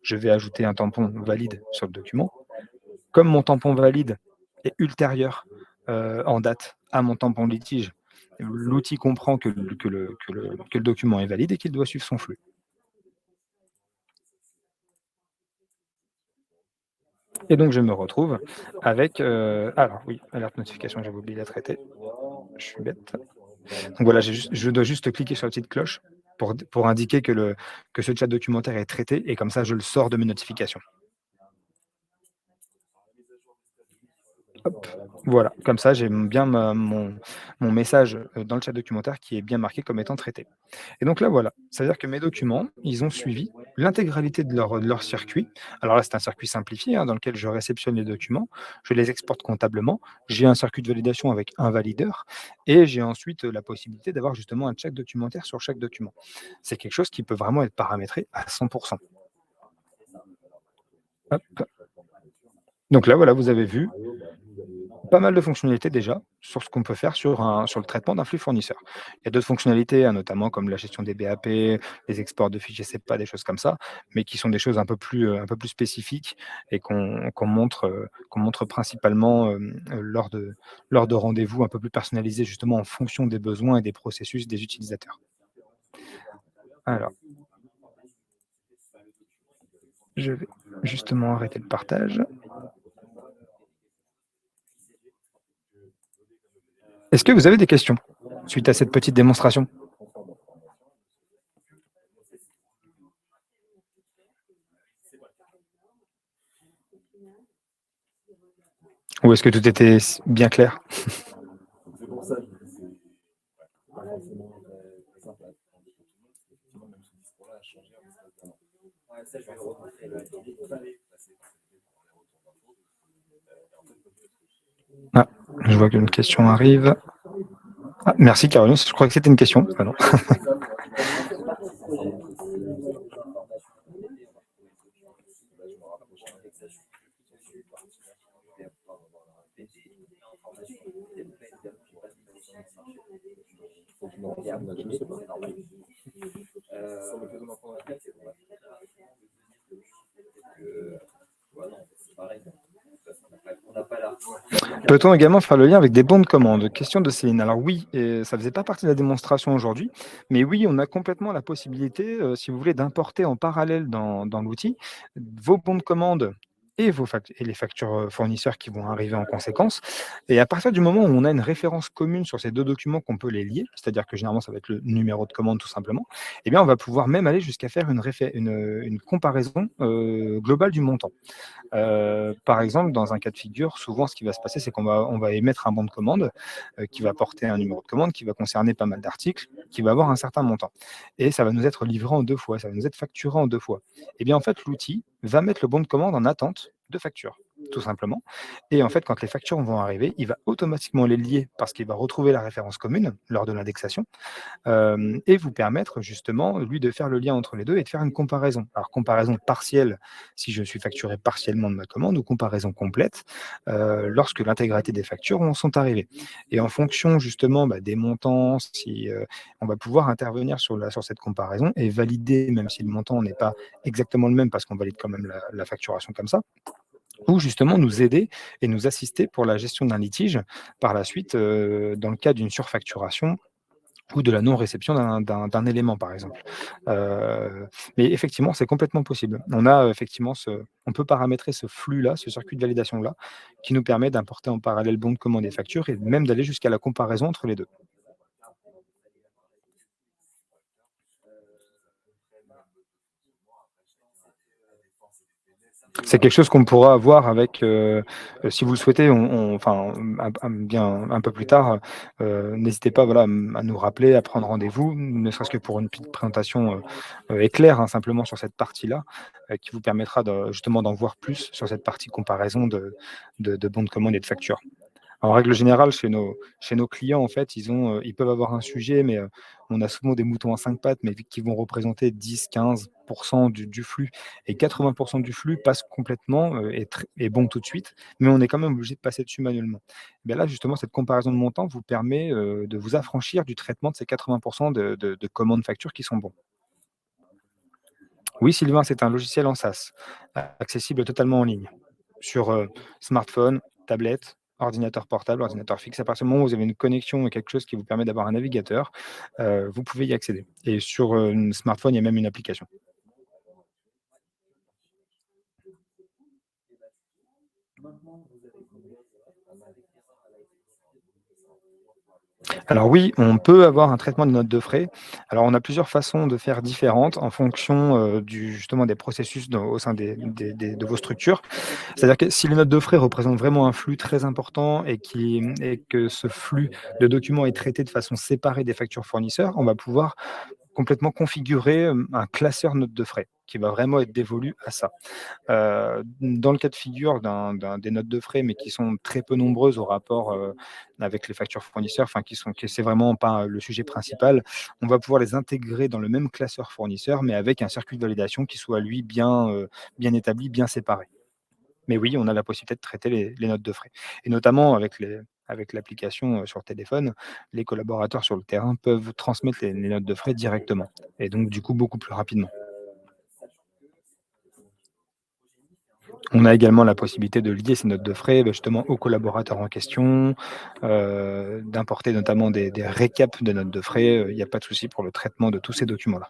A: je vais ajouter un tampon valide sur le document. Comme mon tampon valide est ultérieur en date à mon tampon litige, l'outil comprend que le document est valide et qu'il doit suivre son flux. Et donc, je me retrouve avec, alors oui, alerte notification, j'avais oublié de la traiter. Je suis bête. Donc voilà, je dois juste cliquer sur la petite cloche pour indiquer que ce chat documentaire est traité et comme ça, je le sors de mes notifications. Hop, voilà, comme ça, j'ai bien mon message dans le chat documentaire qui est bien marqué comme étant traité. Et donc là, voilà, c'est-à-dire que mes documents, ils ont suivi l'intégralité de leur circuit. Alors là, c'est un circuit simplifié dans lequel je réceptionne les documents, je les exporte comptablement, j'ai un circuit de validation avec un valideur et j'ai ensuite la possibilité d'avoir justement un check documentaire sur chaque document. C'est quelque chose qui peut vraiment être paramétré à 100%. Hop. Donc là, voilà, vous avez vu pas mal de fonctionnalités déjà sur ce qu'on peut faire sur le traitement d'un flux fournisseur. Il y a d'autres fonctionnalités, notamment comme la gestion des BAP, les exports de fichiers CEPA, des choses comme ça, mais qui sont des choses un peu plus spécifiques et qu'on montre principalement lors de rendez-vous un peu plus personnalisés, justement en fonction des besoins et des processus des utilisateurs. Alors, je vais justement arrêter le partage. Est-ce que vous avez des questions suite à cette petite démonstration? Ou est-ce que tout était bien clair?
C: C'est pour ça que je dis que c'est pas forcément très simple à apprendre pour tout le monde, parce qu'effectivement, même ce discours-là a changé en l'espace d'un an.
B: Ouais, ça, je vais le remontrer.
C: Il fallait passer par cette idée pour les retours d'infos. En fait,
A: Ah, je vois qu'une question arrive. Ah, merci Caroline, je crois que c'était une question. Ah non.
C: Non,
B: Et
C: je ne sais pas.
B: c'est normal.
C: Ça me fait de l'entendre.
B: Après, c'est bon. Voilà, c'est pareil. On n'a pas la.
A: Peut-on également faire le lien avec des bons de commande? Question de Céline. Alors oui, et ça faisait pas partie de la démonstration aujourd'hui, mais oui, on a complètement la possibilité, si vous voulez, d'importer en parallèle dans l'outil vos bons de commande et les factures fournisseurs qui vont arriver en conséquence. Et à partir du moment où on a une référence commune sur ces deux documents, qu'on peut les lier, c'est-à-dire que généralement ça va être le numéro de commande tout simplement, eh bien on va pouvoir même aller jusqu'à faire une comparaison globale du montant. Par exemple, dans un cas de figure, souvent, ce qui va se passer, c'est qu'on va émettre un bon de commande qui va porter un numéro de commande, qui va concerner pas mal d'articles, qui va avoir un certain montant. Et ça va nous être livré en 2 fois, ça va nous être facturé en 2 fois. Et bien, en fait, l'outil va mettre le bon de commande en attente de facture, tout simplement. Et en fait, quand les factures vont arriver, il va automatiquement les lier parce qu'il va retrouver la référence commune lors de l'indexation et vous permettre justement, lui, de faire le lien entre les deux et de faire une comparaison. Alors, comparaison partielle, si je suis facturé partiellement de ma commande, ou comparaison complète, lorsque l'intégralité des factures sont arrivées. Et en fonction justement des montants, si, on va pouvoir intervenir sur cette comparaison et valider, même si le montant n'est pas exactement le même, parce qu'on valide quand même la facturation comme ça, ou justement nous aider et nous assister pour la gestion d'un litige par la suite, dans le cas d'une surfacturation ou de la non-réception d'un élément, par exemple. Mais effectivement, c'est complètement possible. On a effectivement on peut paramétrer ce flux-là, ce circuit de validation-là, qui nous permet d'importer en parallèle bon de commande et facture et même d'aller jusqu'à la comparaison entre les deux. C'est quelque chose qu'on pourra avoir avec, si vous le souhaitez, enfin, bien un peu plus tard, n'hésitez pas, voilà, à nous rappeler, à prendre rendez-vous, ne serait-ce que pour une petite présentation, éclair, hein, simplement sur cette partie-là, qui vous permettra justement d'en voir plus sur cette partie comparaison de bons de commande et de factures. En règle générale, chez nos clients, en fait, ils peuvent avoir un sujet, mais on a souvent des moutons à 5 pattes, mais qui vont représenter 10-15 du flux, et 80 du flux passe complètement, est bon tout de suite, mais on est quand même obligé de passer dessus manuellement. Bien là, justement, cette comparaison de montants vous permet, de vous affranchir du traitement de ces 80 de commandes factures qui sont bons. Oui, Sylvain, c'est un logiciel en SaaS, accessible totalement en ligne, sur, smartphone, tablette, ordinateur portable, ordinateur fixe. À partir du moment où vous avez une connexion et quelque chose qui vous permet d'avoir un navigateur, vous pouvez y accéder. Et sur, smartphone, il y a même une application. Alors oui, on peut avoir un traitement des notes de frais. Alors on a plusieurs façons de faire différentes en fonction, justement des processus au sein de vos structures. C'est-à-dire que si les notes de frais représentent vraiment un flux très important et que ce flux de documents est traité de façon séparée des factures fournisseurs, on va pouvoir complètement configurer, un classeur notes de frais qui va vraiment être dévolu à ça. Dans le cas de figure des notes de frais, mais qui sont très peu nombreuses au rapport, avec les factures fournisseurs, enfin que c'est vraiment pas le sujet principal, on va pouvoir les intégrer dans le même classeur fournisseur, mais avec un circuit de validation qui soit lui bien établi, bien séparé. Mais oui, on a la possibilité de traiter les notes de frais et notamment avec l'application, sur téléphone, les collaborateurs sur le terrain peuvent transmettre les notes de frais directement et donc du coup beaucoup plus rapidement. On a également la possibilité de lier ces notes de frais, justement aux collaborateurs en question, d'importer notamment des récaps de notes de frais, il n'y a pas de souci pour le traitement de tous ces documents-là.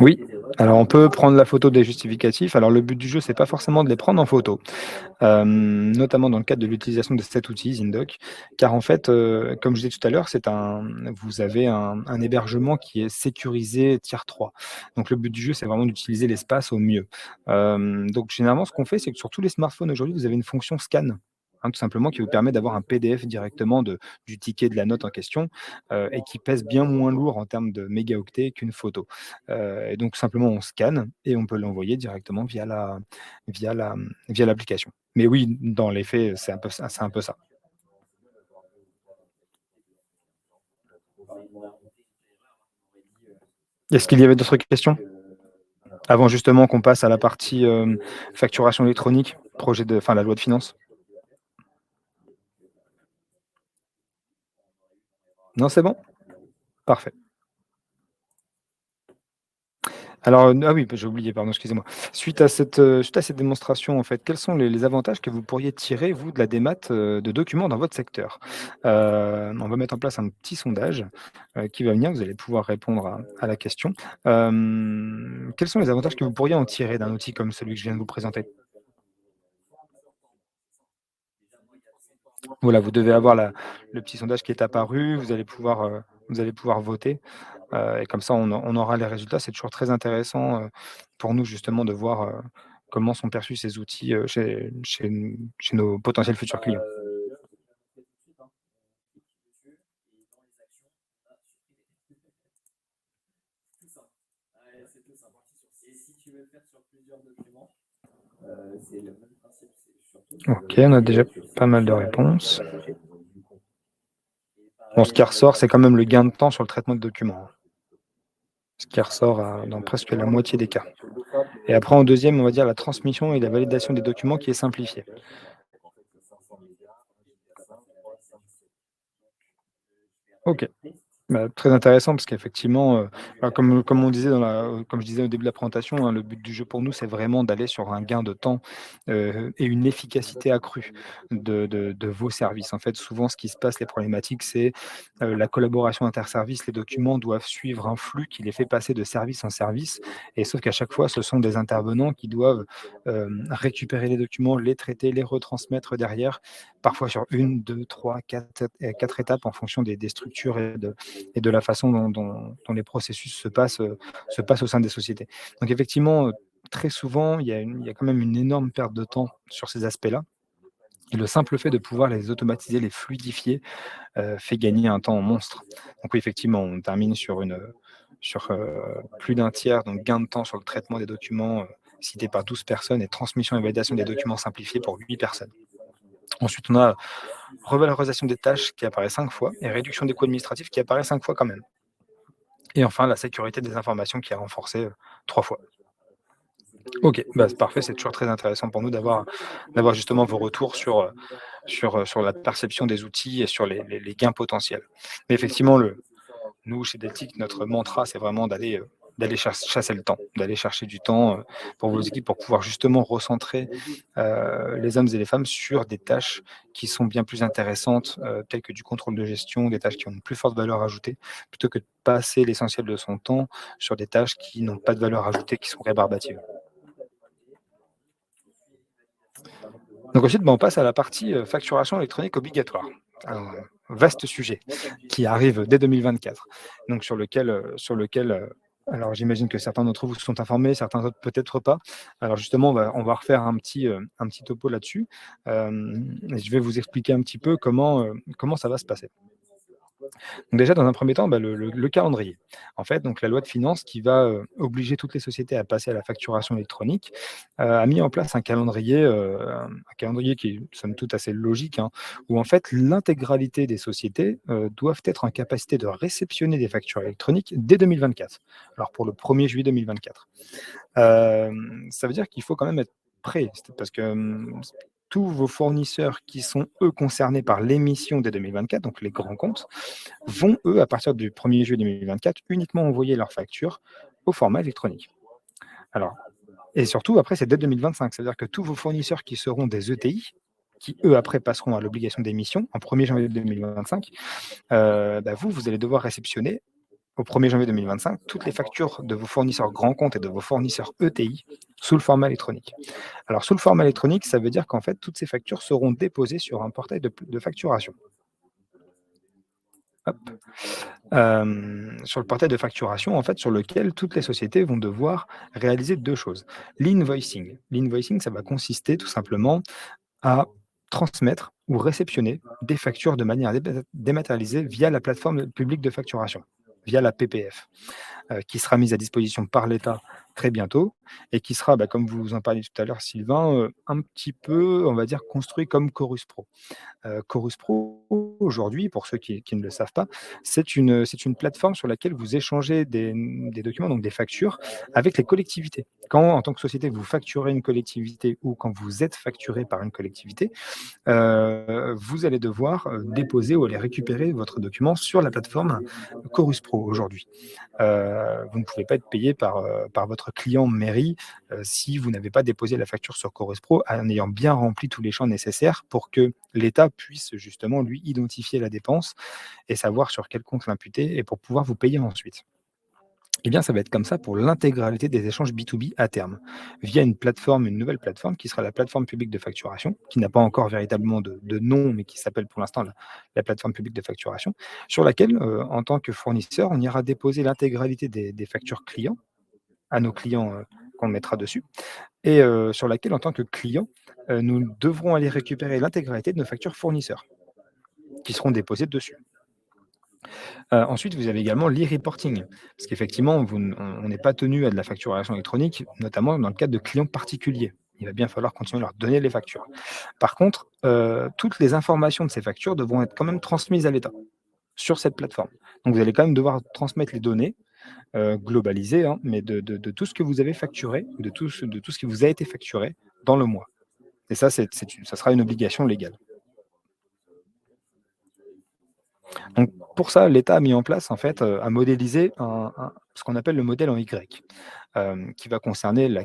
A: Oui, alors on peut prendre la photo des justificatifs. Alors le but du jeu, c'est pas forcément de les prendre en photo, notamment dans le cadre de l'utilisation de cet outil Zindoc, car en fait, comme je disais tout à l'heure, vous avez un hébergement qui est sécurisé tiers 3. Donc le but du jeu, c'est vraiment d'utiliser l'espace au mieux. Donc généralement, ce qu'on fait, c'est que sur tous les smartphones aujourd'hui, vous avez une fonction scan, hein, tout simplement, qui vous permet d'avoir un PDF directement du ticket de la note en question, et qui pèse bien moins lourd en termes de mégaoctets qu'une photo. Et donc simplement on scanne et on peut l'envoyer directement via l'application. Mais oui, dans les faits, c'est un peu ça. Est-ce qu'il y avait d'autres questions? Avant justement qu'on passe à la partie, facturation électronique, la loi de finances? Non, c'est bon? Parfait. Alors, oui, j'ai oublié, pardon, excusez-moi. Suite à cette démonstration, en fait, quels sont les avantages que vous pourriez tirer, vous, de la démat, de documents dans votre secteur? On va mettre en place un petit sondage, qui va venir, vous allez pouvoir répondre à la question. Quels sont les avantages que vous pourriez en tirer d'un outil comme celui que je viens de vous présenter? Voilà, vous devez avoir le petit sondage qui est apparu, vous allez pouvoir voter. Et comme ça, on aura les résultats. C'est toujours très intéressant, pour nous justement de voir, comment sont perçus ces outils, chez nos potentiels futurs clients.
B: Tout simple. Ouais, c'est tout simple. Et si tu veux le faire sur plusieurs documents, c'est le même principe. C'est surtout
A: OK, on a déjà pas mal de réponses. Bon, ce qui ressort, c'est quand même le gain de temps sur le traitement de documents, hein. Ce qui ressort dans presque la moitié des cas. Et après, en deuxième, on va dire la transmission et la validation des documents qui est simplifiée. OK. Bah, très intéressant parce qu'effectivement, comme on disait comme je disais au début de la présentation, hein, le but du jeu pour nous, c'est vraiment d'aller sur un gain de temps, et une efficacité accrue de vos services. En fait, souvent, ce qui se passe, les problématiques, c'est, la collaboration interservices. Les documents doivent suivre un flux qui les fait passer de service en service et sauf qu'à chaque fois, ce sont des intervenants qui doivent, récupérer les documents, les traiter, les retransmettre derrière, parfois sur une, deux, trois, quatre étapes en fonction des structures et de la façon dont les processus se passent au sein des sociétés. Donc effectivement, très souvent, il y a quand même une énorme perte de temps sur ces aspects-là et le simple fait de pouvoir les automatiser, les fluidifier, fait gagner un temps monstre. Donc oui, effectivement, on termine sur plus d'un tiers, donc gain de temps sur le traitement des documents, cités par 12 personnes et transmission et validation des documents simplifiés pour 8 personnes. Ensuite, on a revalorisation des tâches qui apparaît 5 fois et réduction des coûts administratifs qui apparaît 5 fois quand même. Et enfin, la sécurité des informations qui est renforcée, 3 fois. OK, bah, c'est parfait, c'est toujours très intéressant pour nous d'avoir justement vos retours sur la perception des outils et sur les gains potentiels. Mais effectivement, nous, chez Deltic, notre mantra, c'est vraiment d'aller chasser le temps, d'aller chercher du temps, pour vos équipes, pour pouvoir justement recentrer, les hommes et les femmes sur des tâches qui sont bien plus intéressantes, telles que du contrôle de gestion, des tâches qui ont une plus forte valeur ajoutée, plutôt que de passer l'essentiel de son temps sur des tâches qui n'ont pas de valeur ajoutée, qui sont rébarbatives. Donc ensuite, bah, on passe à la partie, facturation électronique obligatoire. Un vaste sujet qui arrive dès 2024, donc sur lequel, alors j'imagine que certains d'entre vous sont informés, certains autres peut-être pas. Alors justement, on va refaire un petit topo là-dessus, et je vais vous expliquer un petit peu comment ça va se passer. Donc déjà, dans un premier temps, bah, le calendrier. En fait, donc la loi de finances qui va, obliger toutes les sociétés à passer à la facturation électronique, a mis en place un calendrier qui est somme toute assez logique, hein, où en fait l'intégralité des sociétés, doivent être en capacité de réceptionner des factures électroniques dès 2024. Alors pour le 1er juillet 2024. Ça veut dire qu'il faut quand même être prêt, parce que, tous vos fournisseurs qui sont, eux, concernés par l'émission dès 2024, donc les grands comptes, vont, eux, à partir du 1er juillet 2024, uniquement envoyer leurs factures au format électronique. Alors, et surtout, après, c'est dès 2025. C'est-à-dire que tous vos fournisseurs qui seront des ETI, qui, eux, après, passeront à l'obligation d'émission en 1er janvier 2025, bah, vous allez devoir réceptionner au 1er janvier 2025 toutes les factures de vos fournisseurs grands comptes et de vos fournisseurs ETI sous le format électronique. Alors, sous le format électronique, ça veut dire qu'en fait, toutes ces factures seront déposées sur un portail de facturation. Hop. Sur le portail de facturation, en fait, sur lequel toutes les sociétés vont devoir réaliser 2 choses. L'invoicing. L'invoicing, ça va consister tout simplement à transmettre ou réceptionner des factures de manière dématérialisée via la plateforme publique de facturation, via la PPF. qui sera mise à disposition par l'État très bientôt et qui sera, comme vous en parliez tout à l'heure Sylvain, un petit peu, on va dire, construit comme Chorus Pro. Chorus Pro, aujourd'hui, pour ceux qui ne le savent pas, c'est une plateforme sur laquelle vous échangez des documents, donc des factures, avec les collectivités. Quand, en tant que société, vous facturez une collectivité ou quand vous êtes facturé par une collectivité, vous allez devoir déposer ou aller récupérer votre document sur la plateforme Chorus Pro aujourd'hui. Vous ne pouvez pas être payé par votre client mairie si vous n'avez pas déposé la facture sur Chorus Pro en ayant bien rempli tous les champs nécessaires pour que l'État puisse justement, lui, identifier la dépense et savoir sur quel compte l'imputer et pour pouvoir vous payer ensuite. Eh bien, ça va être comme ça pour l'intégralité des échanges B2B à terme, via une nouvelle plateforme qui sera la plateforme publique de facturation, qui n'a pas encore véritablement de nom, mais qui s'appelle pour l'instant la plateforme publique de facturation, sur laquelle, en tant que fournisseur, on ira déposer l'intégralité des factures clients à nos clients qu'on mettra dessus, et sur laquelle, en tant que client, nous devrons aller récupérer l'intégralité de nos factures fournisseurs, qui seront déposées dessus. Ensuite, vous avez également l'e-reporting, parce qu'effectivement, on n'est pas tenu à de la facturation électronique, notamment dans le cadre de clients particuliers. Il va bien falloir continuer à leur donner les factures. Par contre, toutes les informations de ces factures devront être quand même transmises à l'État, sur cette plateforme. Donc vous allez quand même devoir transmettre les données, globalisées, hein, mais de tout ce que vous avez facturé, de tout ce qui vous a été facturé dans le mois. Et ça, ça sera une obligation légale. Donc pour ça, l'État a mis en place, en fait, a modélisé ce qu'on appelle le modèle en Y, qui va concerner la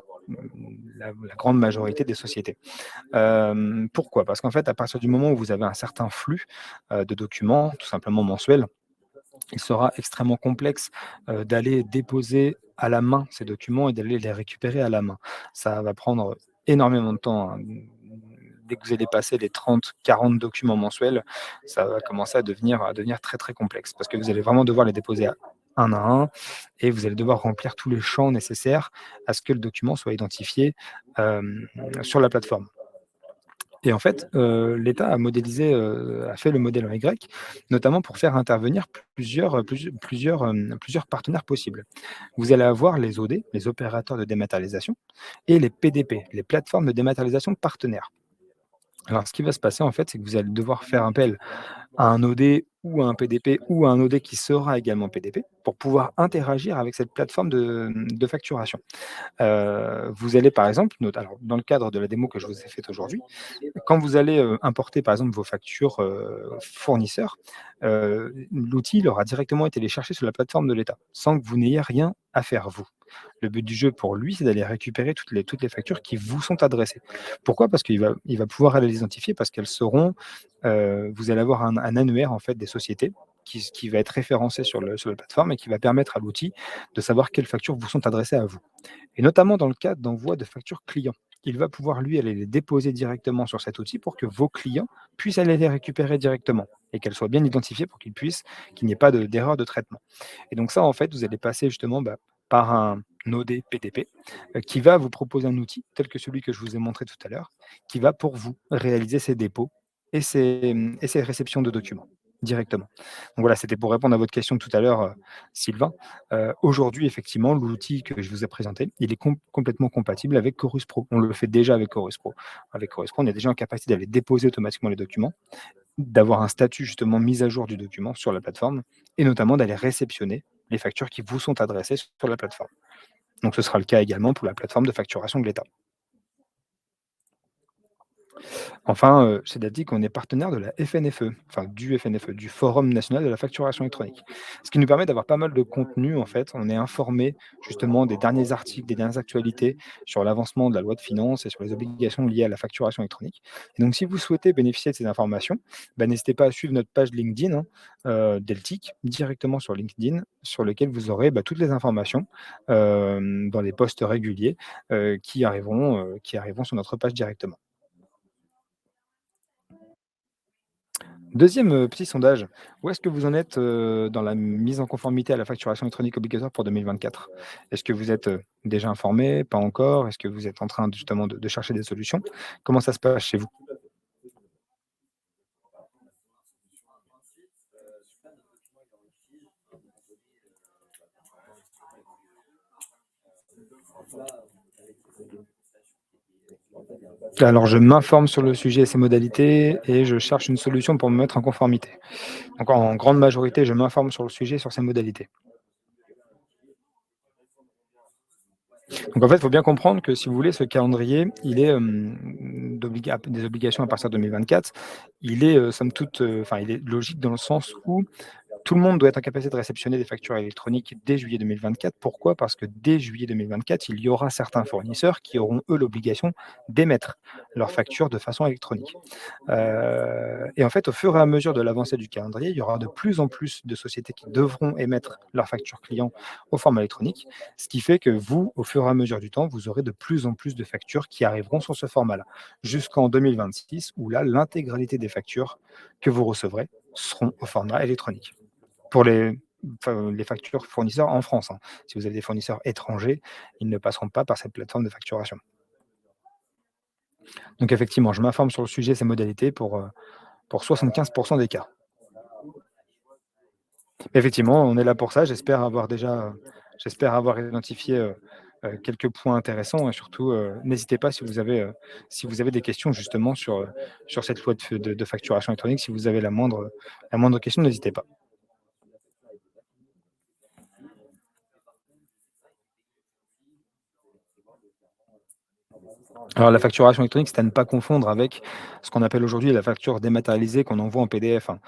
A: grande majorité des sociétés. Pourquoi? Parce qu'en fait, à partir du moment où vous avez un certain flux, de documents, tout simplement mensuels, il sera extrêmement complexe, d'aller déposer à la main ces documents et d'aller les récupérer à la main. Ça va prendre énormément de temps, hein. Dès que vous allez passer les 30-40 documents mensuels, ça va commencer à devenir très, très complexe parce que vous allez vraiment devoir les déposer à un et vous allez devoir remplir tous les champs nécessaires à ce que le document soit identifié, sur la plateforme. Et en fait, l'État a fait le modèle en Y, notamment pour faire intervenir plusieurs partenaires possibles. Vous allez avoir les OD, les opérateurs de dématérialisation, et les PDP, les plateformes de dématérialisation partenaires. Alors, ce qui va se passer, en fait, c'est que vous allez devoir faire appel à un OD ou à un PDP ou à un OD qui sera également PDP pour pouvoir interagir avec cette plateforme de facturation. Vous allez, par exemple, alors dans le cadre de la démo que je vous ai faite aujourd'hui, quand vous allez, importer par exemple vos factures, fournisseurs, l'outil il aura directement été les chercher sur la plateforme de l'État, sans que vous n'ayez rien à faire vous. Le but du jeu pour lui, c'est d'aller récupérer toutes les factures qui vous sont adressées. Pourquoi? Parce qu'il va pouvoir aller les identifier parce qu'elles seront, vous allez avoir un annuaire en fait des sociétés qui va être référencé sur la plateforme et qui va permettre à l'outil de savoir quelles factures vous sont adressées à vous. Et notamment dans le cadre d'envoi de factures clients. Il va pouvoir, lui, aller les déposer directement sur cet outil pour que vos clients puissent aller les récupérer directement et qu'elles soient bien identifiées pour qu'il n'y ait pas d'erreur de traitement. Et donc ça, en fait, vous allez passer justement par un OD PDP qui va vous proposer un outil tel que celui que je vous ai montré tout à l'heure, qui va pour vous réaliser ces dépôts et ces réceptions de documents directement. Donc voilà, c'était pour répondre à votre question tout à l'heure, Sylvain. Aujourd'hui, effectivement, l'outil que je vous ai présenté, il est complètement compatible avec Chorus Pro. On le fait déjà avec Chorus Pro. Avec Chorus Pro, on est déjà en capacité d'aller déposer automatiquement les documents, d'avoir un statut justement mise à jour du document sur la plateforme et notamment d'aller réceptionner les factures qui vous sont adressées sur la plateforme. Donc ce sera le cas également pour la plateforme de facturation de l'État. Enfin, c'est qu'on est partenaire de la FNFE, enfin du FNFE, du Forum national de la facturation électronique. Ce qui nous permet d'avoir pas mal de contenu en fait. On est informé justement des derniers articles, des dernières actualités sur l'avancement de la loi de finances et sur les obligations liées à la facturation électronique. Et donc si vous souhaitez bénéficier de ces informations, n'hésitez pas à suivre notre page LinkedIn, hein, Deltic, directement sur LinkedIn, sur lequel vous aurez, toutes les informations, dans les posts réguliers, qui arriveront sur notre page directement. Deuxième petit sondage, où est-ce que vous en êtes, dans la mise en conformité à la facturation électronique obligatoire pour 2024? Est-ce que vous êtes, déjà informé? Pas encore? Est-ce que vous êtes en train justement de chercher des solutions? Comment ça se passe chez vous? Alors, je m'informe sur le sujet et ses modalités et je cherche une solution pour me mettre en conformité. Donc, en grande majorité, je m'informe sur le sujet et sur ses modalités. Donc, en fait, il faut bien comprendre que, si vous voulez, ce calendrier, il est des obligations à partir de 2024. Il est, somme toute, enfin, il est logique dans le sens où tout le monde doit être en capacité de réceptionner des factures électroniques dès juillet 2024. Pourquoi? Parce que dès juillet 2024, il y aura certains fournisseurs qui auront, eux, l'obligation d'émettre leurs factures de façon électronique. Et en fait, au fur et à mesure de l'avancée du calendrier, il y aura de plus en plus de sociétés qui devront émettre leurs factures clients au format électronique, ce qui fait que vous, au fur et à mesure du temps, vous aurez de plus en plus de factures qui arriveront sur ce format-là, jusqu'en 2026, où là, l'intégralité des factures que vous recevrez seront au format électronique. Pour les factures fournisseurs en France, hein. Si vous avez des fournisseurs étrangers, ils ne passeront pas par cette plateforme de facturation. Donc effectivement, je m'informe sur le sujet et ses modalités pour 75 des cas. Effectivement, on est là pour ça. J'espère avoir identifié, quelques points intéressants et surtout, n'hésitez pas si vous avez des questions justement sur cette loi de facturation électronique. Si vous avez la moindre question, n'hésitez pas. Alors la facturation électronique, c'est à ne pas confondre avec ce qu'on appelle aujourd'hui la facture dématérialisée qu'on envoie en PDF, hein.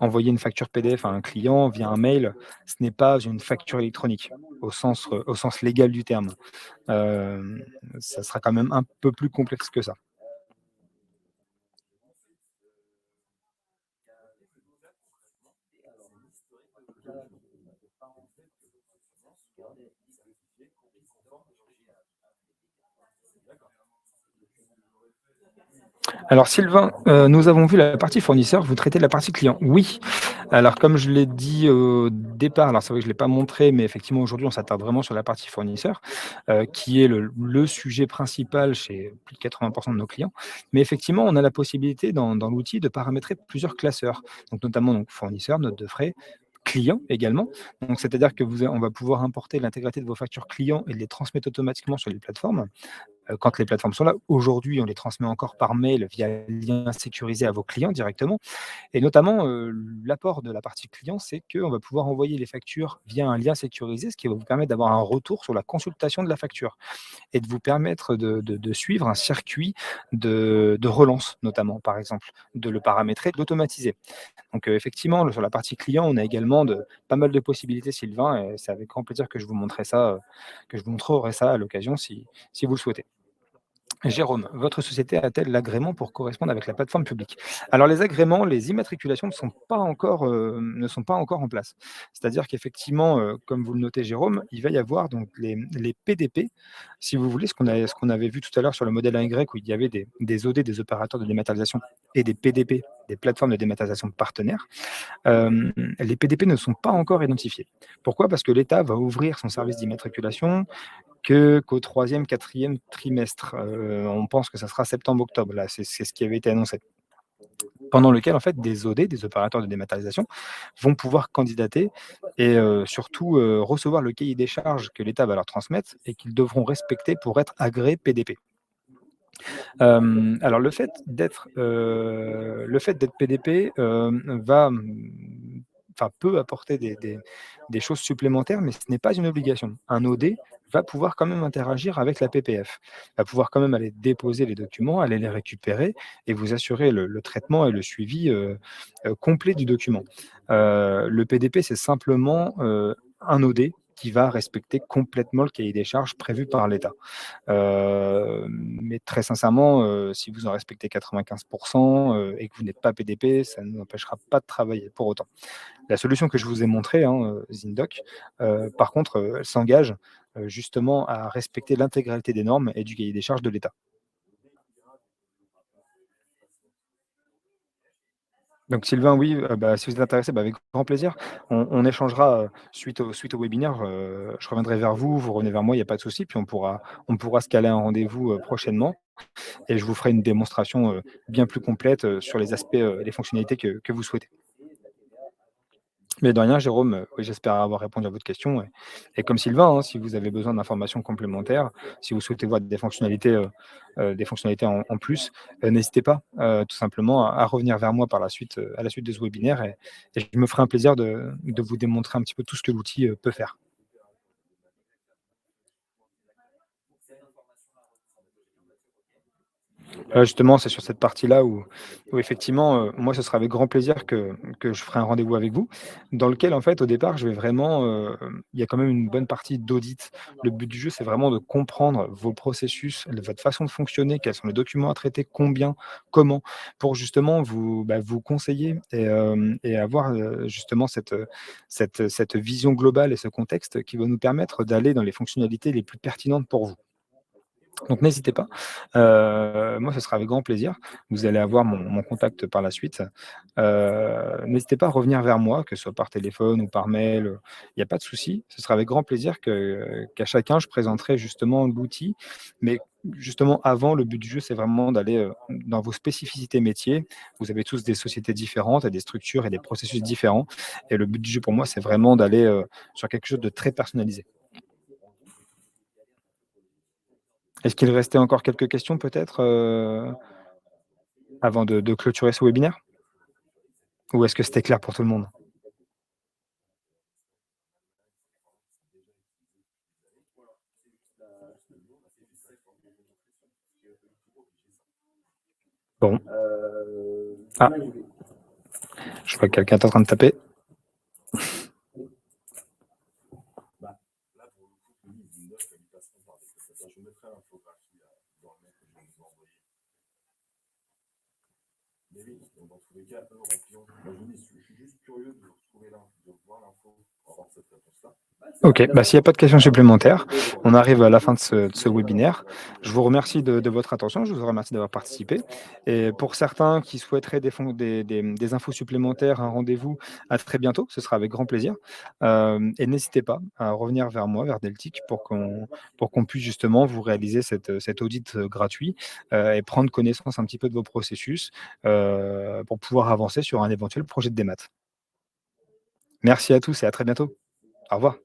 A: Envoyer une facture PDF à un client via un mail, ce n'est pas une facture électronique au sens légal du terme. Hem, Ça sera quand même un peu plus complexe que ça. Alors Sylvain, nous avons vu la partie fournisseur, vous traitez de la partie client. Oui, alors comme je l'ai dit au départ, alors c'est vrai que je ne l'ai pas montré, mais effectivement aujourd'hui on s'attarde vraiment sur la partie fournisseur, qui est le sujet principal chez plus de 80 de nos clients. Mais effectivement, on a la possibilité dans l'outil de paramétrer plusieurs classeurs, donc notamment donc fournisseur, note de frais, client également. Donc c'est-à-dire que on va pouvoir importer l'intégralité de vos factures clients et les transmettre automatiquement sur les plateformes. Quand les plateformes sont là. Aujourd'hui, on les transmet encore par mail via lien sécurisé à vos clients directement. Et notamment, l'apport de la partie client, c'est qu'on va pouvoir envoyer les factures via un lien sécurisé, ce qui va vous permettre d'avoir un retour sur la consultation de la facture et de vous permettre de suivre un circuit de relance, notamment, par exemple, de le paramétrer, de l'automatiser. Donc, effectivement, sur la partie client, on a également pas mal de possibilités, Sylvain, et c'est avec grand plaisir que je vous montrerai ça à l'occasion si vous le souhaitez. Jérôme, votre société a-t-elle l'agrément pour correspondre avec la plateforme publique? Alors les agréments, les immatriculations ne sont pas encore en place. C'est-à-dire qu'effectivement, comme vous le notez Jérôme, il va y avoir donc les PDP, si vous voulez, ce qu'on avait vu tout à l'heure sur le modèle Y où il y avait des OD, des opérateurs de dématérialisation et des PDP, des plateformes de dématérialisation partenaires. Les PDP ne sont pas encore identifiés. Pourquoi? Parce que l'État va ouvrir son service d'immatriculation qu'au troisième, quatrième trimestre. On pense que ça sera septembre-octobre, là, c'est ce qui avait été annoncé. Pendant lequel, en fait, des OD, des opérateurs de dématérialisation, vont pouvoir candidater et surtout, recevoir le cahier des charges que l'État va leur transmettre et qu'ils devront respecter pour être agréés PDP. Alors le fait d'être PDP, enfin peut apporter des choses supplémentaires, mais ce n'est pas une obligation. Un OD va pouvoir quand même interagir avec la PPF, va pouvoir quand même aller déposer les documents, aller les récupérer et vous assurer le traitement et le suivi, complet du document. Le PDP, c'est simplement, un OD qui va respecter complètement le cahier des charges prévu par l'État. Mais très sincèrement, si vous en respectez 95 et que vous n'êtes pas PDP, ça ne nous empêchera pas de travailler pour autant. La solution que je vous ai montrée, hein, Zindoc, par contre, elle s'engage, justement à respecter l'intégralité des normes et du cahier des charges de l'État. Donc Sylvain, oui, si vous êtes intéressé, avec grand plaisir. On échangera, suite au webinaire, je reviendrai vers vous, vous revenez vers moi, il n'y a pas de souci, puis on pourra se caler un rendez-vous, prochainement et je vous ferai une démonstration, bien plus complète, sur les aspects, les fonctionnalités que vous souhaitez. Mais de rien, Jérôme, oui, j'espère avoir répondu à votre question et comme Sylvain, hein, si vous avez besoin d'informations complémentaires, si vous souhaitez voir des fonctionnalités en plus, n'hésitez pas, tout simplement à revenir vers moi par la suite, à la suite de ce webinaire et je me ferai un plaisir de vous démontrer un petit peu tout ce que l'outil, peut faire. Justement, c'est sur cette partie-là où effectivement, moi, ce sera avec grand plaisir que je ferai un rendez-vous avec vous, dans lequel, en fait, au départ, je vais vraiment, il y a quand même une bonne partie d'audit. Le but du jeu, c'est vraiment de comprendre vos processus, votre façon de fonctionner, quels sont les documents à traiter, combien, comment, pour justement vous conseiller et avoir, justement cette vision globale et ce contexte qui va nous permettre d'aller dans les fonctionnalités les plus pertinentes pour vous. Donc n'hésitez pas. Moi, ce sera avec grand plaisir. Vous allez avoir mon contact par la suite. N'hésitez pas à revenir vers moi, que ce soit par téléphone ou par mail, il y a pas de souci. Ce sera avec grand plaisir qu'à chacun, je présenterai justement l'outil. Mais justement, avant, le but du jeu, c'est vraiment d'aller, dans vos spécificités métiers. Vous avez tous des sociétés différentes et des structures et des processus différents et le but du jeu pour moi, c'est vraiment d'aller, sur quelque chose de très personnalisé. Est-ce qu'il restait encore quelques questions peut-être, avant de clôturer ce webinaire? Ou est-ce que c'était clair pour tout le monde? Bon. Ah, je vois que quelqu'un est en train de taper.
C: Bah, là, pour le coup, oui, une note, elle passeront par des prestataires. Je mettrai l'infographie dans le mail que je vais vous envoyer. Mais oui, donc dans tous les cas, eux rempliront. Moi, je vous dis, je suis juste curieux de retrouver l'info, de voir l'info pour avoir cette réponse-là.
A: OK, bah, s'il n'y a pas de questions supplémentaires, on arrive à la fin de ce webinaire. Je vous remercie de votre attention, je vous remercie d'avoir participé et pour certains qui souhaiteraient des infos supplémentaires, un rendez-vous, à très bientôt, ce sera avec grand plaisir. Et n'hésitez pas à revenir vers moi, vers Deltic pour qu'on puisse justement vous réaliser cet audit, gratuit, et prendre connaissance un petit peu de vos processus, pour pouvoir avancer sur un éventuel projet de démat. Merci à tous et à très bientôt. Au revoir.